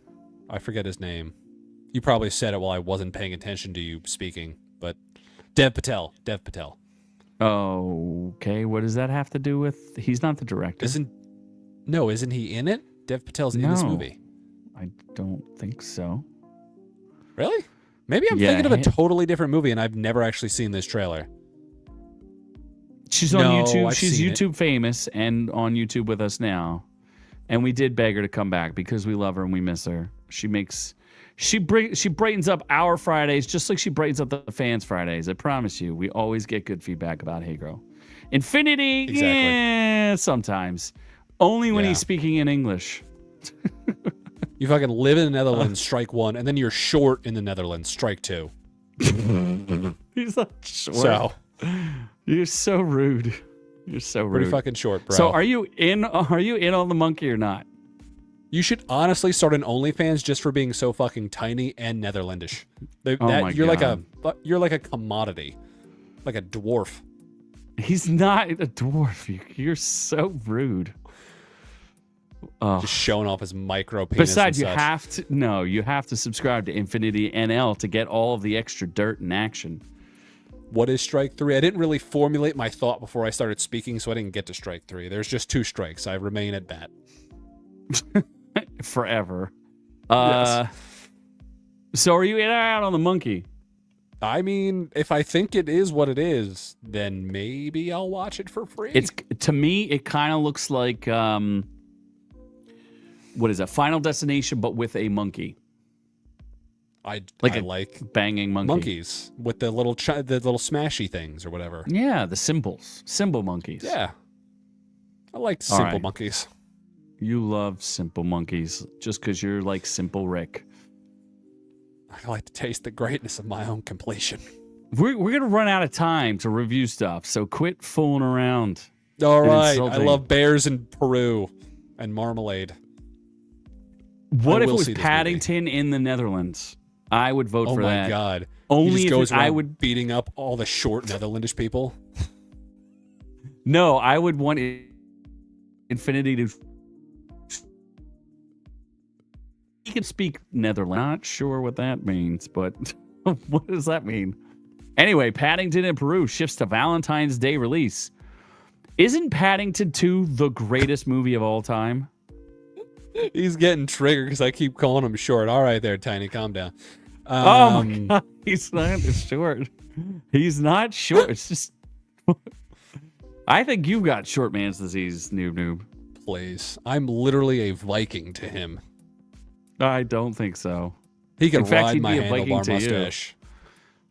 I forget his name. You probably said it while I wasn't paying attention to you speaking, but Dev Patel. Oh, okay. What does that have to do with? He's not the director. Isn't he in it? Dev Patel's in this movie. I don't think so. Really? Maybe I'm thinking of a totally different movie, and I've never actually seen this trailer. She's on YouTube. She's YouTube famous and on YouTube with us now. And we did beg her to come back because we love her and we miss her. She brightens up our Fridays just like she brightens up the fans' Fridays. I promise you. We always get good feedback about Hey Girl. Infinity, exactly. Yeah, sometimes. Only when he's speaking in English. You fucking live in the Netherlands, strike one, and then you're short in the Netherlands, strike two. He's not short. So you're so rude. You're so rude. Pretty fucking short, bro. So are you in on the monkey or not? You should honestly start an OnlyFans just for being so fucking tiny and Netherlandish. You're like a commodity, like a dwarf. He's not a dwarf. You're so rude. Just showing off his micro penis. Besides, you have to subscribe to Infinity NL to get all of the extra dirt and action. What is strike three? I didn't really formulate my thought before I started speaking, so I didn't get to strike three. There's just 2 strikes. I remain at bat. Forever. Yes. So are you in or out on the monkey? I mean, if I think it is what it is, then maybe I'll watch it for free. To me, it kind of looks like what is it? Final Destination, but with a monkey. I like banging monkey. Monkeys with the little smashy things or whatever. Yeah, the symbol monkeys. Yeah, I like simple monkeys. You love simple monkeys just because you're like Simple Rick. I like to taste the greatness of my own completion. We're gonna run out of time to review stuff, so quit fooling around. All right, I love bears in Peru and marmalade. What if it was Paddington in the Netherlands? I would vote for that. Oh my god! Only he just goes I would beating up all the short Netherlandish people. No, I would want Infinity to. He can speak Netherlands. Not sure what that means, but what does that mean? Anyway, Paddington in Peru shifts to Valentine's Day release. Isn't Paddington 2 the greatest movie of all time? He's getting triggered because I keep calling him short. All right there, Tiny, calm down. Oh my god, he's not short. He's not short. It's just... I think you've got short man's disease, noob. Please. I'm literally a Viking to him. I don't think so. He can ride my handlebar mustache.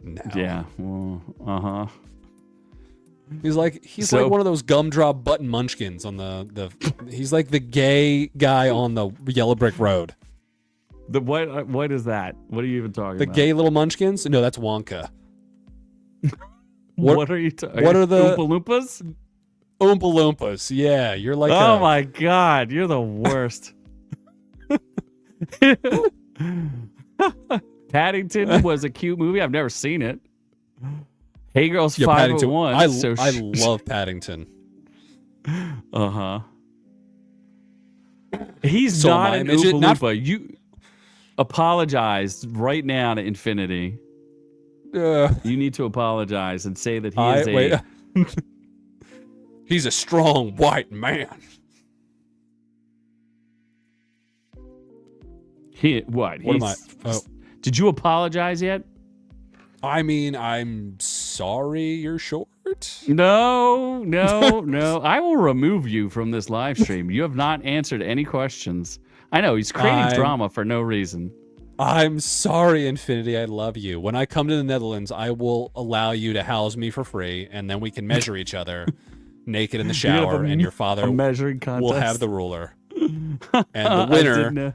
No. Yeah. Well, He's like one of those gumdrop button munchkins on the he's like the gay guy on the yellow brick road. The what is that? What are you even talking about? The gay little munchkins? No, that's Wonka. What are you talking? What are the Oompa Loompas? Oompa Loompas. Yeah, you're like oh my god, you're the worst. Paddington was a cute movie. I've never seen it. Hey Girl's 501. I love Paddington. He's not an Oompa Loompa. You apologize right now to Infinity. You need to apologize and say that he is he's a strong white man. What am I? Did you apologize yet? I mean, I'm sorry you're short. No. I will remove you from this live stream. You have not answered any questions. I know, he's creating drama for no reason. I'm sorry, Infinity. I love you. When I come to the Netherlands, I will allow you to house me for free, and then we can measure each other naked in the shower, and your father will have the ruler. And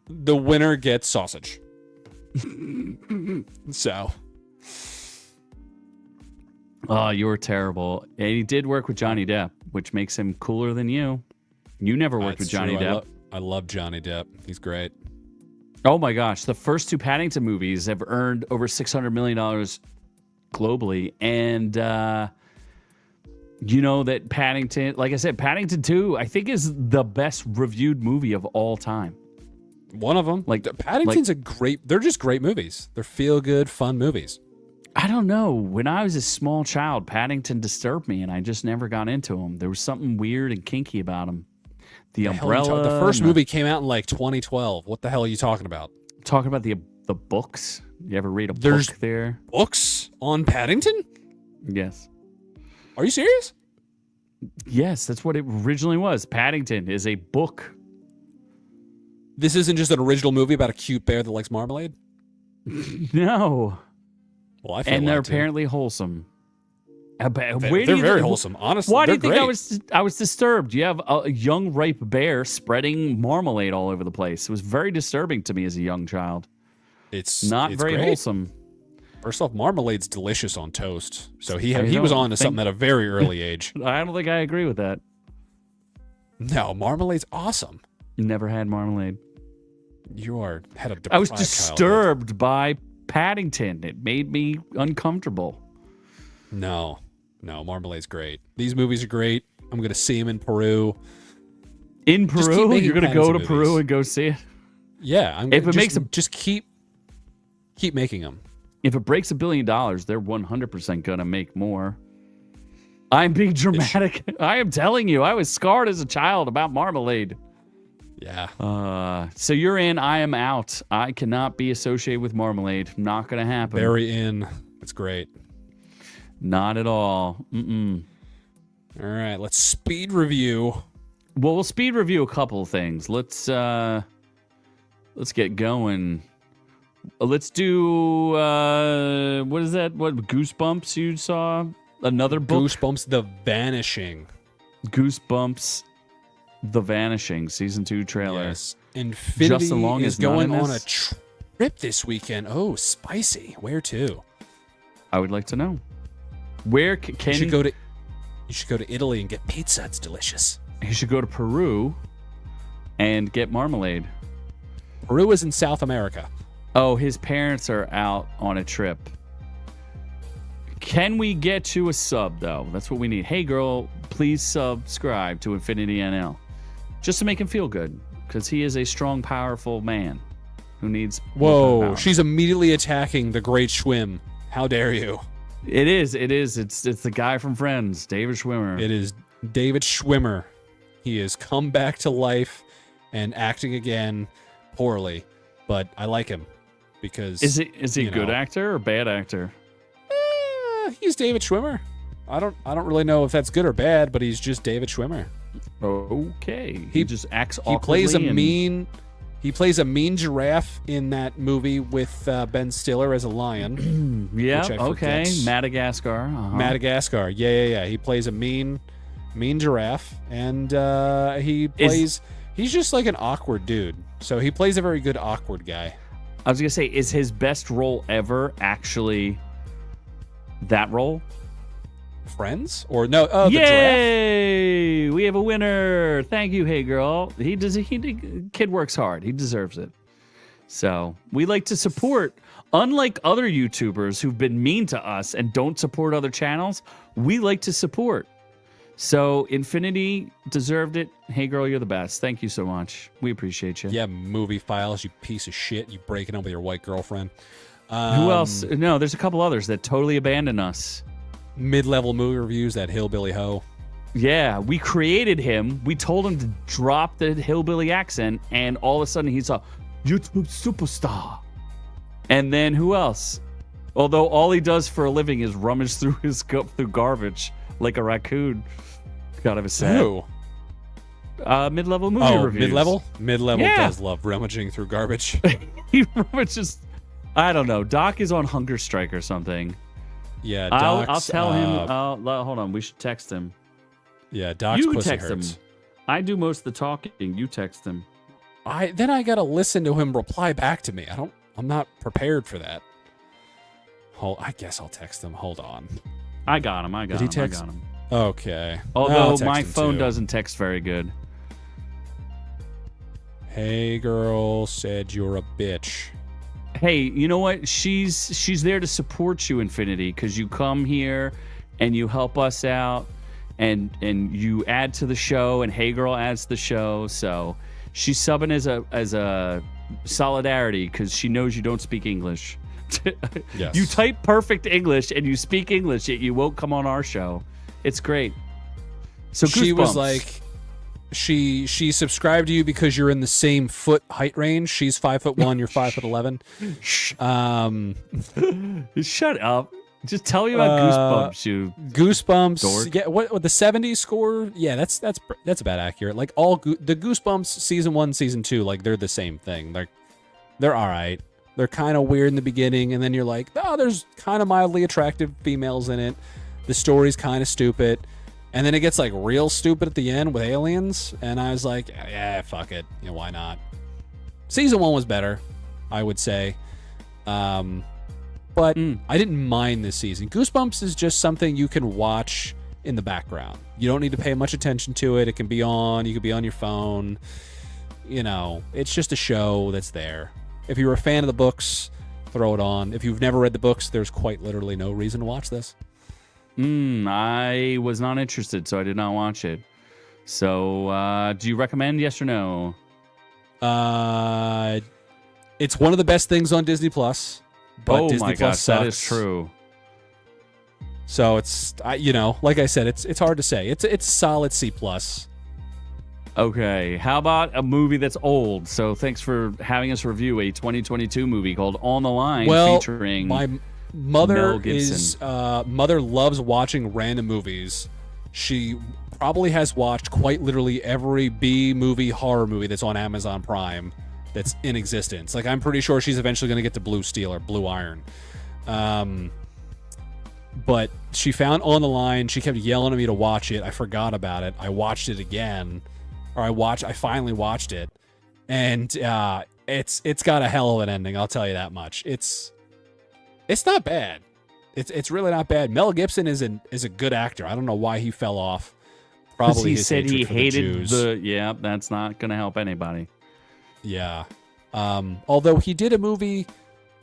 the winner gets sausage. So. Oh, you were terrible. And he did work with Johnny Depp, which makes him cooler than you. You never worked with Johnny Depp. I love Johnny Depp. He's great. Oh my gosh, the first two Paddington movies have earned over $600 million globally. And you know that Paddington, like I said, Paddington 2, I think is the best reviewed movie of all time. One of them. Paddington's they're just great movies. They're feel-good, fun movies. I don't know. When I was a small child, Paddington disturbed me, and I just never got into him. There was something weird and kinky about him. The umbrella. The first movie came out in like 2012. What the hell are you talking about? Talking about the books. You ever read a book there? Books on Paddington? Yes. Are you serious? Yes, that's what it originally was. Paddington is a book. This isn't just an original movie about a cute bear that likes marmalade? No. Well, I feel and they're apparently wholesome. They're very wholesome, honestly. Why do you think great. I was disturbed? You have a young, ripe bear spreading marmalade all over the place. It was very disturbing to me as a young child. It's not very great. wholesome. First off, marmalade's delicious on toast. So he was on to something at a very early age. I don't think I agree with that. No, marmalade's awesome. Never had marmalade. Had a deprived I was disturbed by Paddington. It made me uncomfortable. No, marmalade's great. These movies are great. I'm going to see them in Peru. In Peru? You're going to go to Peru and go see it? Yeah. Just keep making them. If it breaks $1 billion, they're 100% going to make more. I'm being dramatic. I am telling you, I was scarred as a child about marmalade. Yeah. So you're in, I am out. I cannot be associated with marmalade. Not going to happen. Very in. It's great. Not at all. Mm-mm. All right, let's speed review. Well, we'll speed review a couple of things. Let's get going. Let's do what is that? What Goosebumps you saw? Another book? Goosebumps The Vanishing. Goosebumps The Vanishing season 2 trailer. Yes. Infinity Justin Long is going on a trip this weekend. Oh, spicy. Where to? I would like to know. Where can you should go to Italy and get pizza. It's delicious. You should go to Peru and get marmalade. Peru is in South America. Oh, his parents are out on a trip. Can we get you a sub, though? That's what we need. Hey, girl, please subscribe to Infinity NL. Just to make him feel good, because he is a strong, powerful man who needs... Whoa, she's immediately attacking the Great Schwim. How dare you? It is. It's the guy from Friends, David Schwimmer. It is David Schwimmer. He has come back to life and acting again poorly, but I like him because is he a good actor or bad actor? He's David Schwimmer. I don't really know if that's good or bad, but he's just David Schwimmer. Okay, he just acts awkwardly. He plays a mean giraffe in that movie with Ben Stiller as a lion. Yeah, okay. Madagascar. Uh-huh. Madagascar. Yeah. He plays a mean giraffe, and he's just like an awkward dude. So he plays a very good awkward guy. I was gonna say, is his best role ever actually that role? Friends or no? Oh, the Yay! We have a winner. Thank you, hey girl. Kid works hard. He deserves it. So we like to support. Unlike other YouTubers who've been mean to us and don't support other channels, we like to support. So Infinity deserved it. Hey girl, you're the best. Thank you so much. We appreciate you. Yeah, movie files, you piece of shit. You breaking up with your white girlfriend. Who else? No, there's a couple others that totally abandoned us. Mid-level movie reviews, that hillbilly hoe. Yeah, we created him. We told him to drop the hillbilly accent, and all of a sudden he's a YouTube superstar. And then who else? Although all he does for a living is rummage through through garbage like a raccoon. Out of his set. Who? Mid-level movie reviews. Mid-level? Mid-level does love rummaging through garbage. He rummages. I don't know. Doc is on hunger strike or something. Yeah, Doc's, I'll tell him. Hold on. We should text him. Yeah, Doc's you pussy text hurts. him. I do most of the talking. You text him. Then I gotta listen to him reply back to me. I'm not prepared for that. I guess I'll text him. Hold on. I got him. Did he text? I got him. Okay. Although my phone doesn't text very good. Hey girl said you're a bitch. Hey, you know what? She's there to support you, Infinity, because you come here and you help us out, and you add to the show, and Hey Girl adds to the show. So she's subbing as a solidarity because she knows you don't speak English. Yes. You type perfect English and you speak English, yet you won't come on our show. It's great. So she was Goosebumps. like, she subscribed to you because you're in the same foot height range. She's 5'1", you're 5'11". Shut up. Just tell me about Goosebumps, you Goosebumps. dork. Yeah, what the 70s score? Yeah, that's about accurate. Like the Goosebumps season 1, season 2, like they're the same thing. They're all right. They're kind of weird in the beginning, and then you're like, oh, there's kind of mildly attractive females in it. The story's kind of stupid, and then it gets like real stupid at the end with aliens, and I was like, yeah, fuck it, why not? Season 1 was better, I would say, but I didn't mind this season. Goosebumps is just something you can watch in the background. You don't need to pay much attention to it. It can be on. You could be on your phone. It's just a show that's there. If you're a fan of the books, throw it on. If you've never read the books, there's quite literally no reason to watch this. I was not interested, so I did not watch it. So, do you recommend, yes or no? It's one of the best things on Disney Plus. But Disney my Plus gosh, sucks. that is true. So it's like I said, it's hard to say. It's solid C+. Okay, how about a movie that's old? So thanks for having us review a 2022 movie called On the Line, featuring my mother Mel Gibson. Mother loves watching random movies. She probably has watched quite literally every B-movie horror movie that's on Amazon Prime that's in existence. Like, I'm pretty sure she's eventually going to get to Blue Steel or Blue Iron. But she found On the Line. She kept yelling at me to watch it. I forgot about it. I watched it again. I finally watched it, and it's got a hell of an ending. I'll tell you that much. It's not bad. It's really not bad. Mel Gibson is a good actor. I don't know why he fell off. Probably he his said he hatred for hated Jews. that's not going to help anybody. Yeah. Although he did a movie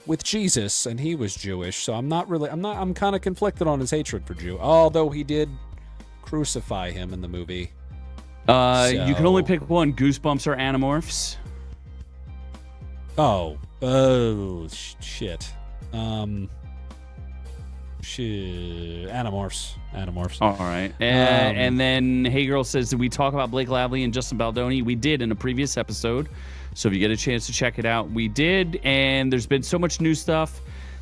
with Jesus and he was Jewish, so I'm kind of conflicted on his hatred for Jew. Although he did crucify him in the movie. You can only pick one: Goosebumps or Animorphs. Shit. Animorphs. All right. And then Hey Girl says, did we talk about Blake Lively and Justin Baldoni? We did in a previous episode. So if you get a chance to check it out, we did. And there's been so much new stuff.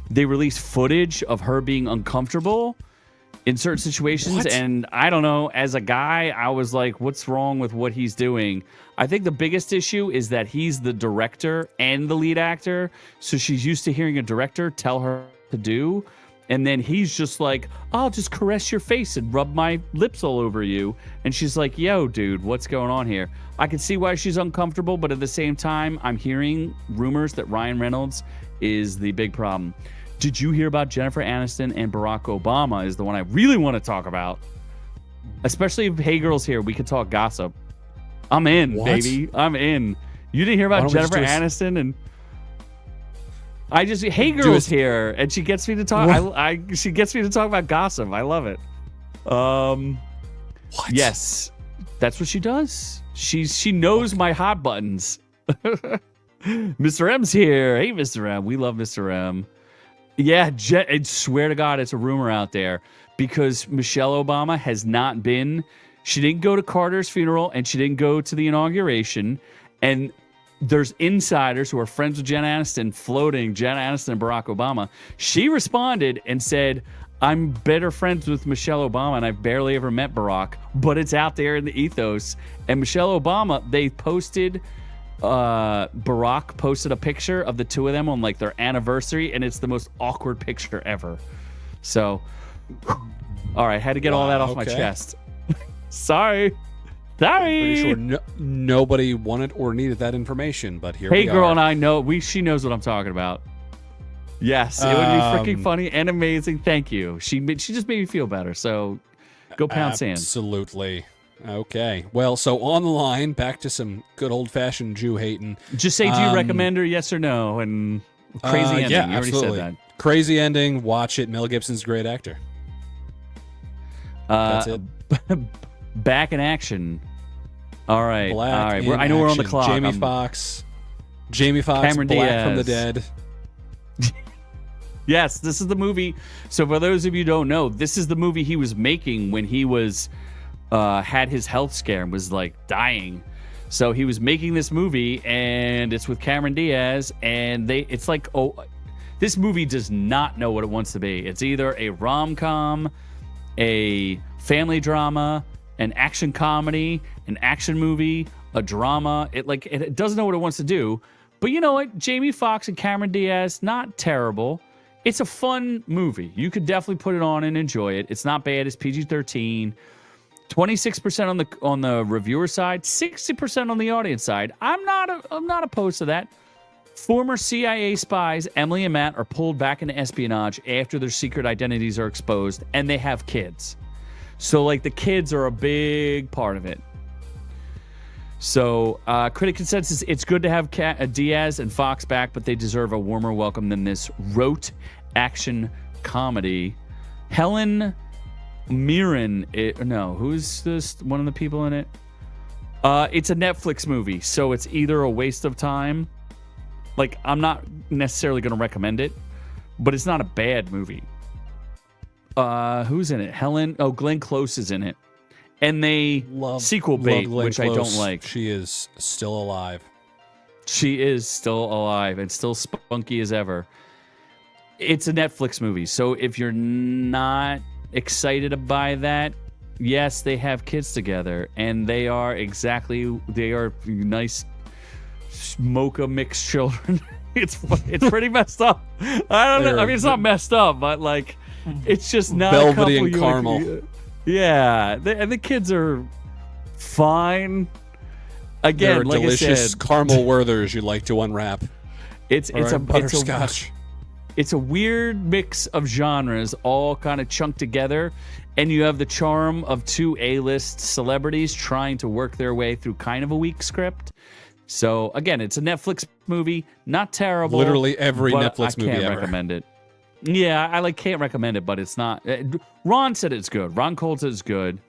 They released footage of her being uncomfortable in certain situations. What? And I don't know, as a guy, I was like, what's wrong with what he's doing? I think the biggest issue is that he's the director and the lead actor. So she's used to hearing a director tell her to do. And then he's just like, I'll just caress your face and rub my lips all over you. And she's like, yo, dude, what's going on here? I can see why she's uncomfortable, but at the same time, I'm hearing rumors that Ryan Reynolds is the big problem. Did you hear about Jennifer Aniston and Barack Obama is the one I really want to talk about. Especially if Hey Girl's here, we could talk gossip. I'm in, baby. I'm in. You didn't hear about Jennifer Aniston and... Hey Girl's here, and she gets me to talk. She gets me to talk about gossip. I love it. What? Yes, that's what she does. She knows my hot buttons. Mr. M's here. Hey, Mr. M. We love Mr. M. Yeah, I swear to God, it's a rumor out there because Michelle Obama has not been. She didn't go to Carter's funeral, and she didn't go to the inauguration, and there's insiders who are friends with Jen Aniston floating Jen Aniston and Barack Obama. She responded and said, I'm better friends with Michelle Obama and I've barely ever met Barack, but it's out there in the ethos. And Michelle Obama, they posted, Barack posted a picture of the two of them on like their anniversary, and it's the most awkward picture ever. So, all right, had to get all that off my chest. Sorry. Pretty sure nobody wanted or needed that information, but here we are. Hey Girl and I know she knows what I'm talking about. Yes, it would be freaking funny and amazing. Thank you. She just made me feel better. So go pound sand. Absolutely. Okay. Well, so on the line, back to some good old-fashioned Jew hating. Just say, do you recommend her? Yes or no? And crazy ending. Yeah, you already absolutely. said Crazy ending. Watch it. Mel Gibson's a great actor. that. That's it. Back in action. All right. Black All right. in I know we're on the action. clock. Jamie Foxx. Jamie Foxx, Cameron Black from the Diaz. Dead. Yes, this is the movie. So for those of you who don't know, this is the movie he was making when he was had his health scare and was like dying. So he was making this movie, and it's with Cameron Diaz, and it's like, oh, this movie does not know what it wants to be. It's either a rom-com, a family drama, an action comedy, an action movie, a drama. It doesn't know what it wants to do. But you know what? Jamie Foxx and Cameron Diaz, not terrible. It's a fun movie. You could definitely put it on and enjoy it. It's not bad. It's PG-13. 26% on the reviewer side, 60% on the audience side. I'm not opposed to that. Former CIA spies Emily and Matt are pulled back into espionage after their secret identities are exposed, and they have kids. So like the kids are a big part of it. So critic consensus: it's good to have Diaz and Fox back, but they deserve a warmer welcome than this rote action comedy. Helen Mirren, who's this? One of the people in it. It's a Netflix movie, so it's either a waste of time. Like, I'm not necessarily going to recommend it, but it's not a bad movie. Who's in it? Glenn Close is in it. And they sequel bait, which Close. I don't like. She is still alive. She is still alive and still spunky as ever. It's a Netflix movie, so if you're not excited by that, yes, they have kids together, and they are nice mocha mixed children. It's pretty messed up. I don't know. I mean, it's not messed up, but like, it's just not velvety a couple and caramel. Yeah, and the kids are fine. Again, They're like delicious I said, caramel Werthers you like to unwrap. It's a butterscotch. It's a weird mix of genres all kind of chunked together, and you have the charm of two A-list celebrities trying to work their way through kind of a weak script. So again, it's a Netflix movie, not terrible. Literally every Netflix movie ever. I can't recommend it. Yeah, I can't recommend it, but it's not. Ron said it's good. Ron Cole said it's good.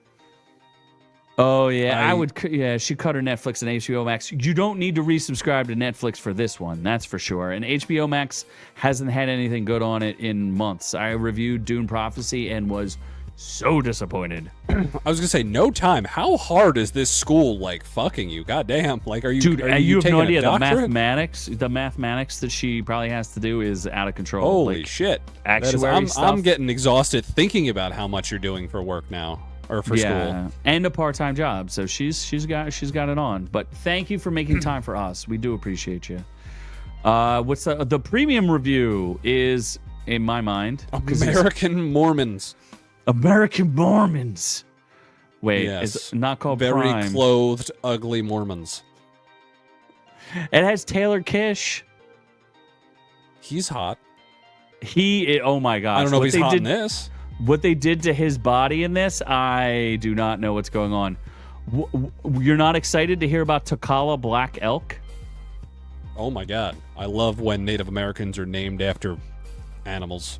Oh yeah, I would. Yeah, she cut her Netflix and HBO Max. You don't need to resubscribe to Netflix for this one, that's for sure. And HBO Max hasn't had anything good on it in months. I reviewed Dune Prophecy and was so disappointed. I was gonna say, no time. How hard is this school like fucking you? Goddamn! Like, are you? Dude, are you have taking no idea. a The mathematics that she probably has to do is out of control. Holy shit! Actuary stuff. I'm getting exhausted thinking about how much you're doing for work now. Or for school, and a part-time job, so she's got it on. But thank you for making time for us. We do appreciate you. What's the premium review is, in my mind, American Mormons. American Mormons. Wait, yes. It's not called very Prime. clothed, ugly Mormons. It has Taylor Kish. He's hot. Oh my gosh! I don't know if he's hot in this. What they did to his body in this, I do not know what's going on. You're not excited to hear about Takala Black Elk? Oh my God. I love when Native Americans are named after animals.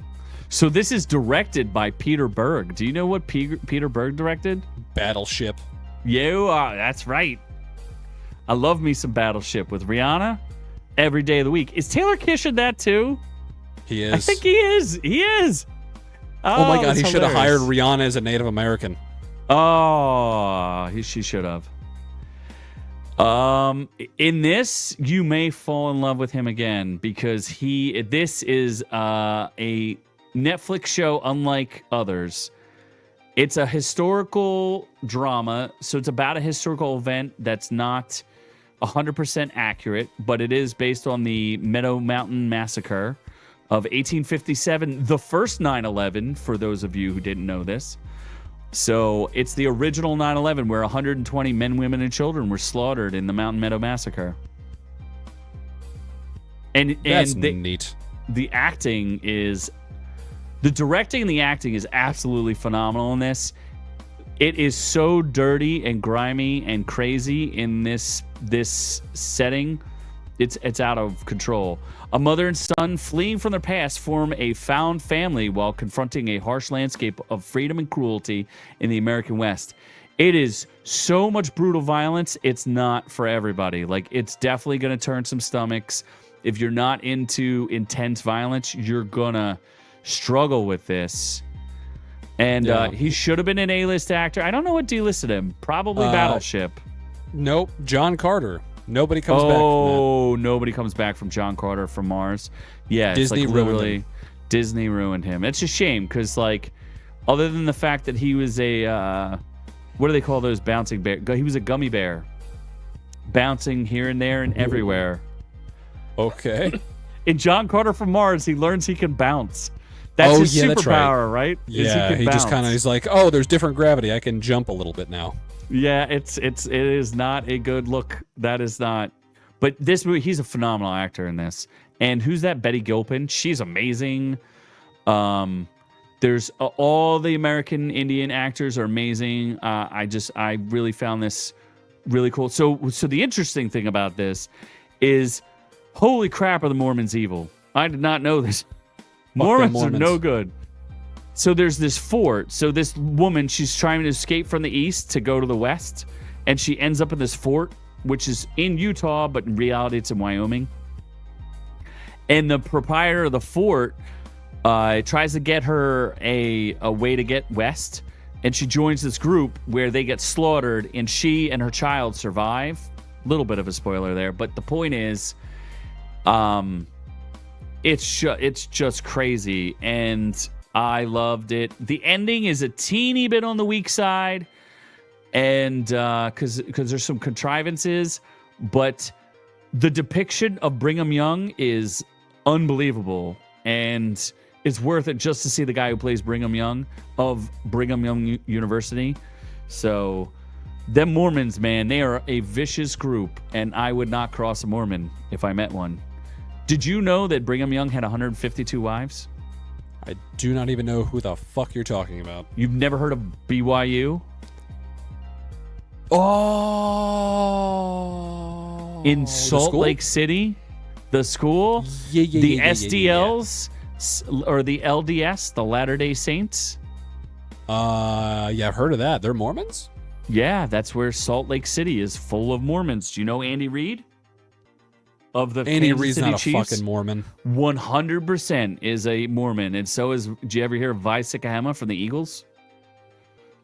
So this is directed by Peter Berg. Do you know what Peter Berg directed? Battleship. That's right. I love me some Battleship with Rihanna every day of the week. Is Taylor Kish in that too? He is. I think he is. He is. Oh my God, he should have hired Rihanna as a Native American. Oh, she should have. In this, you may fall in love with him again because this is a Netflix show unlike others. It's a historical drama, so it's about a historical event that's not 100% accurate, but it is based on the Meadow Mountain Massacre of 1857, the first 9/11, for those of you who didn't know this. So it's the original 9/11 where 120 men, women, and children were slaughtered in the Mountain Meadow Massacre. That's neat. The directing and the acting is absolutely phenomenal in this. It is so dirty and grimy and crazy in this setting. It's out of control. A mother and son fleeing from their past form a found family while confronting a harsh landscape of freedom and cruelty in the American West. It is so much brutal violence. It's not for everybody. Like, it's definitely going to turn some stomachs. If you're not into intense violence, you're going to struggle with this. And he should have been an A-list actor. I don't know what delisted him. Probably Battleship. Nope. John Carter. Nobody comes back. Oh, nobody comes back from John Carter from Mars. Yeah, Disney it's like ruined literally him. Disney ruined him. It's a shame because, like, other than the fact that he was a what do they call those bouncing bear? He was a gummy bear, bouncing here and there and everywhere. Okay. In John Carter from Mars, he learns he can bounce. That's his superpower, right? Yeah, he just kind of he's like, oh, there's different gravity. I can jump a little bit now. Yeah, it is not a good look. That is not. But this movie, he's a phenomenal actor in this. And who's that? Betty Gilpin. She's amazing. There's all the American Indian actors are amazing. I really found this really cool. So the interesting thing about this is, holy crap, are the Mormons evil? I did not know this. Mormons are no good. So there's this fort. So this woman, she's trying to escape from the east to go to the west, and she ends up in this fort, which is in Utah, but in reality it's in Wyoming. And the proprietor of the fort tries to get her a way to get west, and she joins this group where they get slaughtered, and she and her child survive. A little bit of a spoiler there, but the point is, it's just crazy, and I loved it. The ending is a teeny bit on the weak side, and because there's some contrivances, but the depiction of Brigham Young is unbelievable, and it's worth it just to see the guy who plays Brigham Young of Brigham Young University. So, them Mormons, man, they are a vicious group, and I would not cross a Mormon if I met one. Did you know that Brigham Young had 152 wives? I do not even know who the fuck you're talking about. You've never heard of BYU? Oh. In Salt Lake City? The school? The SDLs? Or the LDS, the Latter-day Saints? Yeah, I've heard of that. They're Mormons? Yeah, that's where Salt Lake City is full of Mormons. Do you know Andy Reid? Of the Andy Kansas Reid's City not a Chiefs? fucking Mormon. 100% is a Mormon, and so is. Did you ever hear of Vi Sikahema from the Eagles?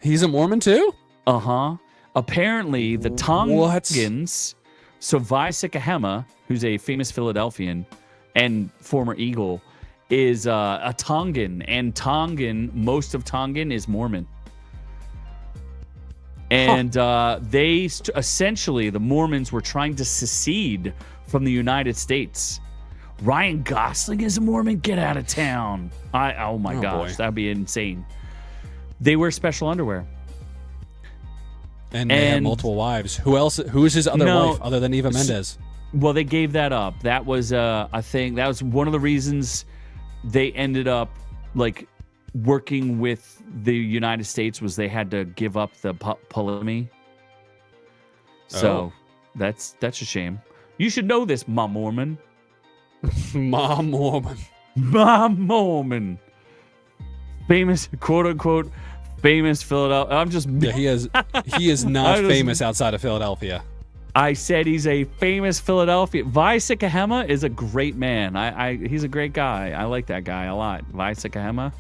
He's a Mormon too? Apparently, the Tongans. So Vi Sikahema, who's a famous Philadelphian and former Eagle, is a Tongan, and most of Tongan is Mormon. And essentially, the Mormons were trying to secede from the United States. Ryan Gosling is a Mormon? Get out of town. Oh my gosh, that'd be insane. They wear special underwear. And they have multiple wives. Who is his other wife other than Eva Mendes? Well, they gave that up. That was a thing. That was one of the reasons they ended up like working with the United States, was they had to give up the polygamy. So that's a shame. You should know this, Mom Mormon. Mom Mormon. Mom Mormon. Famous, quote unquote, famous Philadelphia. I'm just. Yeah, he is not famous outside of Philadelphia. I said he's a famous Philadelphia. Vi Sikahema is a great man. He's a great guy. I like that guy a lot. Vi Sikahema.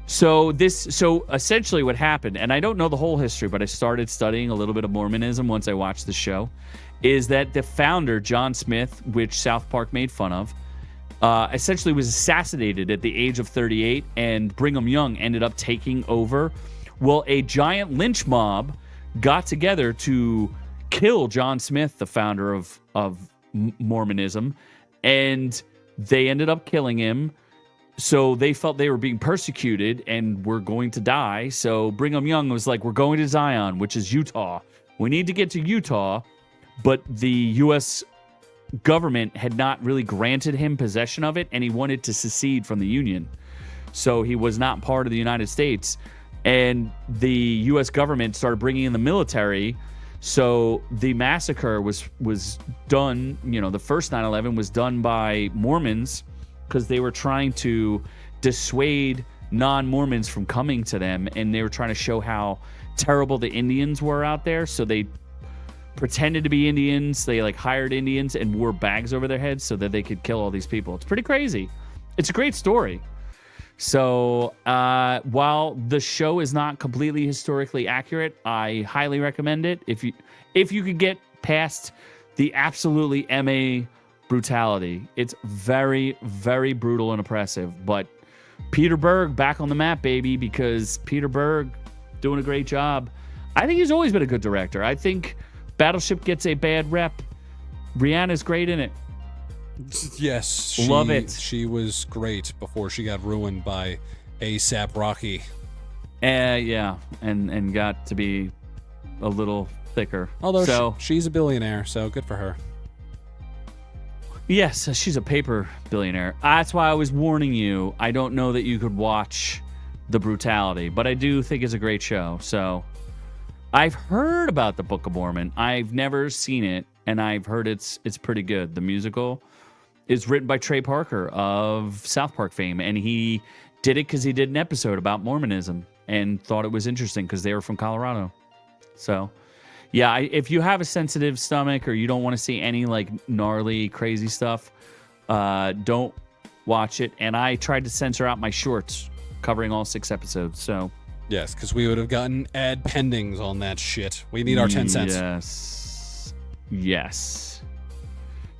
So essentially what happened, and I don't know the whole history, but I started studying a little bit of Mormonism once I watched the show, is that the founder, John Smith, which South Park made fun of, essentially was assassinated at the age of 38, and Brigham Young ended up taking over. Well, a giant lynch mob got together to kill John Smith, the founder of Mormonism, and they ended up killing him. So they felt they were being persecuted and were going to die. So Brigham Young was like, we're going to Zion, which is Utah. We need to get to Utah. But the U.S. government had not really granted him possession of it, and he wanted to secede from the Union. So he was not part of the United States. and the U.S. government started bringing in the military. So the massacre was done, the first 9/11 was done by Mormons because they were trying to dissuade non-Mormons from coming to them, and they were trying to show how terrible the Indians were out there. So they pretended to be Indians. They hired Indians and wore bags over their heads so that they could kill all these people. It's pretty crazy. It's a great story. So while the show is not completely historically accurate, I highly recommend it. If you could get past the absolutely MA brutality, it's very, very brutal and oppressive. But Peter Berg back on the map, baby, because Peter Berg doing a great job. I think he's always been a good director. I think Battleship gets a bad rep. Rihanna's great in it. Yes, love it. She was great before she got ruined by ASAP Rocky. Yeah, and got to be a little thicker. Although she's a billionaire, so good for her. Yes, she's a paper billionaire. That's why I was warning you. I don't know that you could watch the brutality, but I do think it's a great show. So I've heard about the Book of Mormon. I've never seen it, and I've heard it's pretty good. The musical is written by Trey Parker of South Park fame, and he did it because he did an episode about Mormonism and thought it was interesting because they were from Colorado. So, yeah, if you have a sensitive stomach or you don't want to see any gnarly, crazy stuff, don't watch it. And I tried to censor out my shorts covering all 6 episodes. So, yes, because we would have gotten ad pendings on that shit. We need our 10 cents. Yes.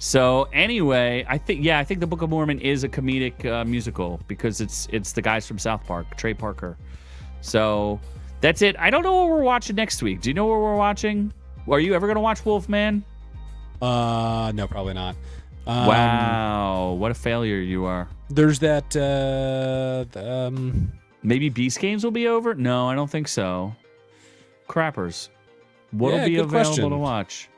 So anyway, I think the Book of Mormon is a comedic musical because it's the guys from South Park, Trey Parker. So that's it. I don't know what we're watching next week. Do you know what we're watching? Are you ever gonna watch Wolfman? No, probably not. Wow, what a failure you are. There's that. Maybe Beast Games will be over. No, I don't think so. Crappers. What'll be available to watch?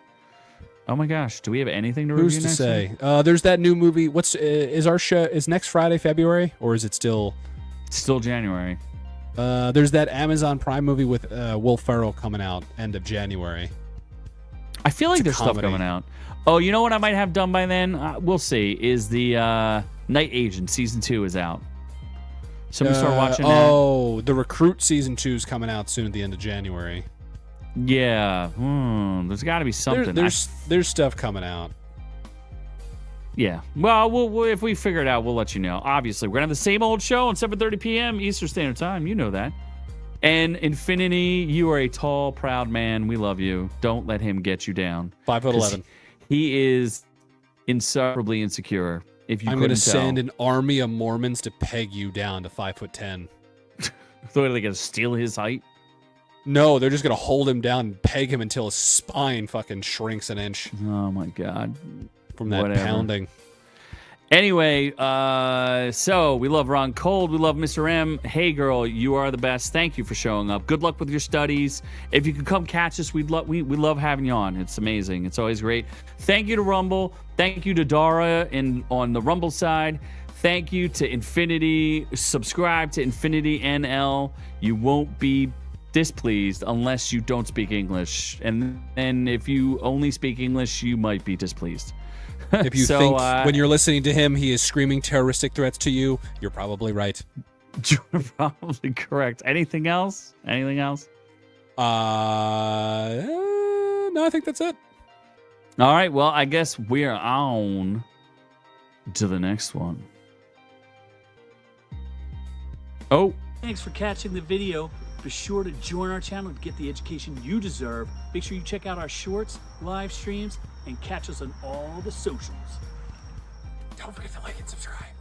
Oh my gosh, do we have anything to review next? Who's to say? There's that new movie. Is our show is next Friday February, or is it still? It's still January. There's that Amazon Prime movie with Will Ferrell coming out end of January. I feel like there's stuff coming out. Oh, you know what I might have done by then? We'll see. Is the Night Agent season 2 is out. So we start watching that. Oh, the Recruit season 2 is coming out soon at the end of January. Yeah, there's got to be something. There's stuff coming out. Yeah, well, we'll if we figure it out, we'll let you know. Obviously, we're gonna have the same old show on 7:30 p.m. Eastern Standard Time. You know that. And Infinity, you are a tall, proud man. We love you. Don't let him get you down. 5'11". He is insufferably insecure. If you I'm going to send an army of Mormons to peg you down to 5'10". So are they going to steal his height? No, they're just going to hold him down and peg him until his spine fucking shrinks an inch. Oh, my God. From that pounding. Anyway, so we love Ron Cold. We love Mr. M. Hey, girl, you are the best. Thank you for showing up. Good luck with your studies. If you could come catch us, we love having you on. It's amazing. It's always great. Thank you to Rumble. Thank you to Dara on the Rumble side. Thank you to Infinity. Subscribe to Infinity NL. You won't be displeased unless you don't speak English. And then if you only speak English, you might be displeased. If you think when you're listening to him, he is screaming terroristic threats to you, you're probably right. You're probably correct. Anything else? Anything else? No, I think that's it. All right. Well, I guess we're on to the next one. Oh. Thanks for catching the video. Be sure to join our channel to get the education you deserve. Make sure you check out our shorts, live streams, and catch us on all the socials. Don't forget to like and subscribe.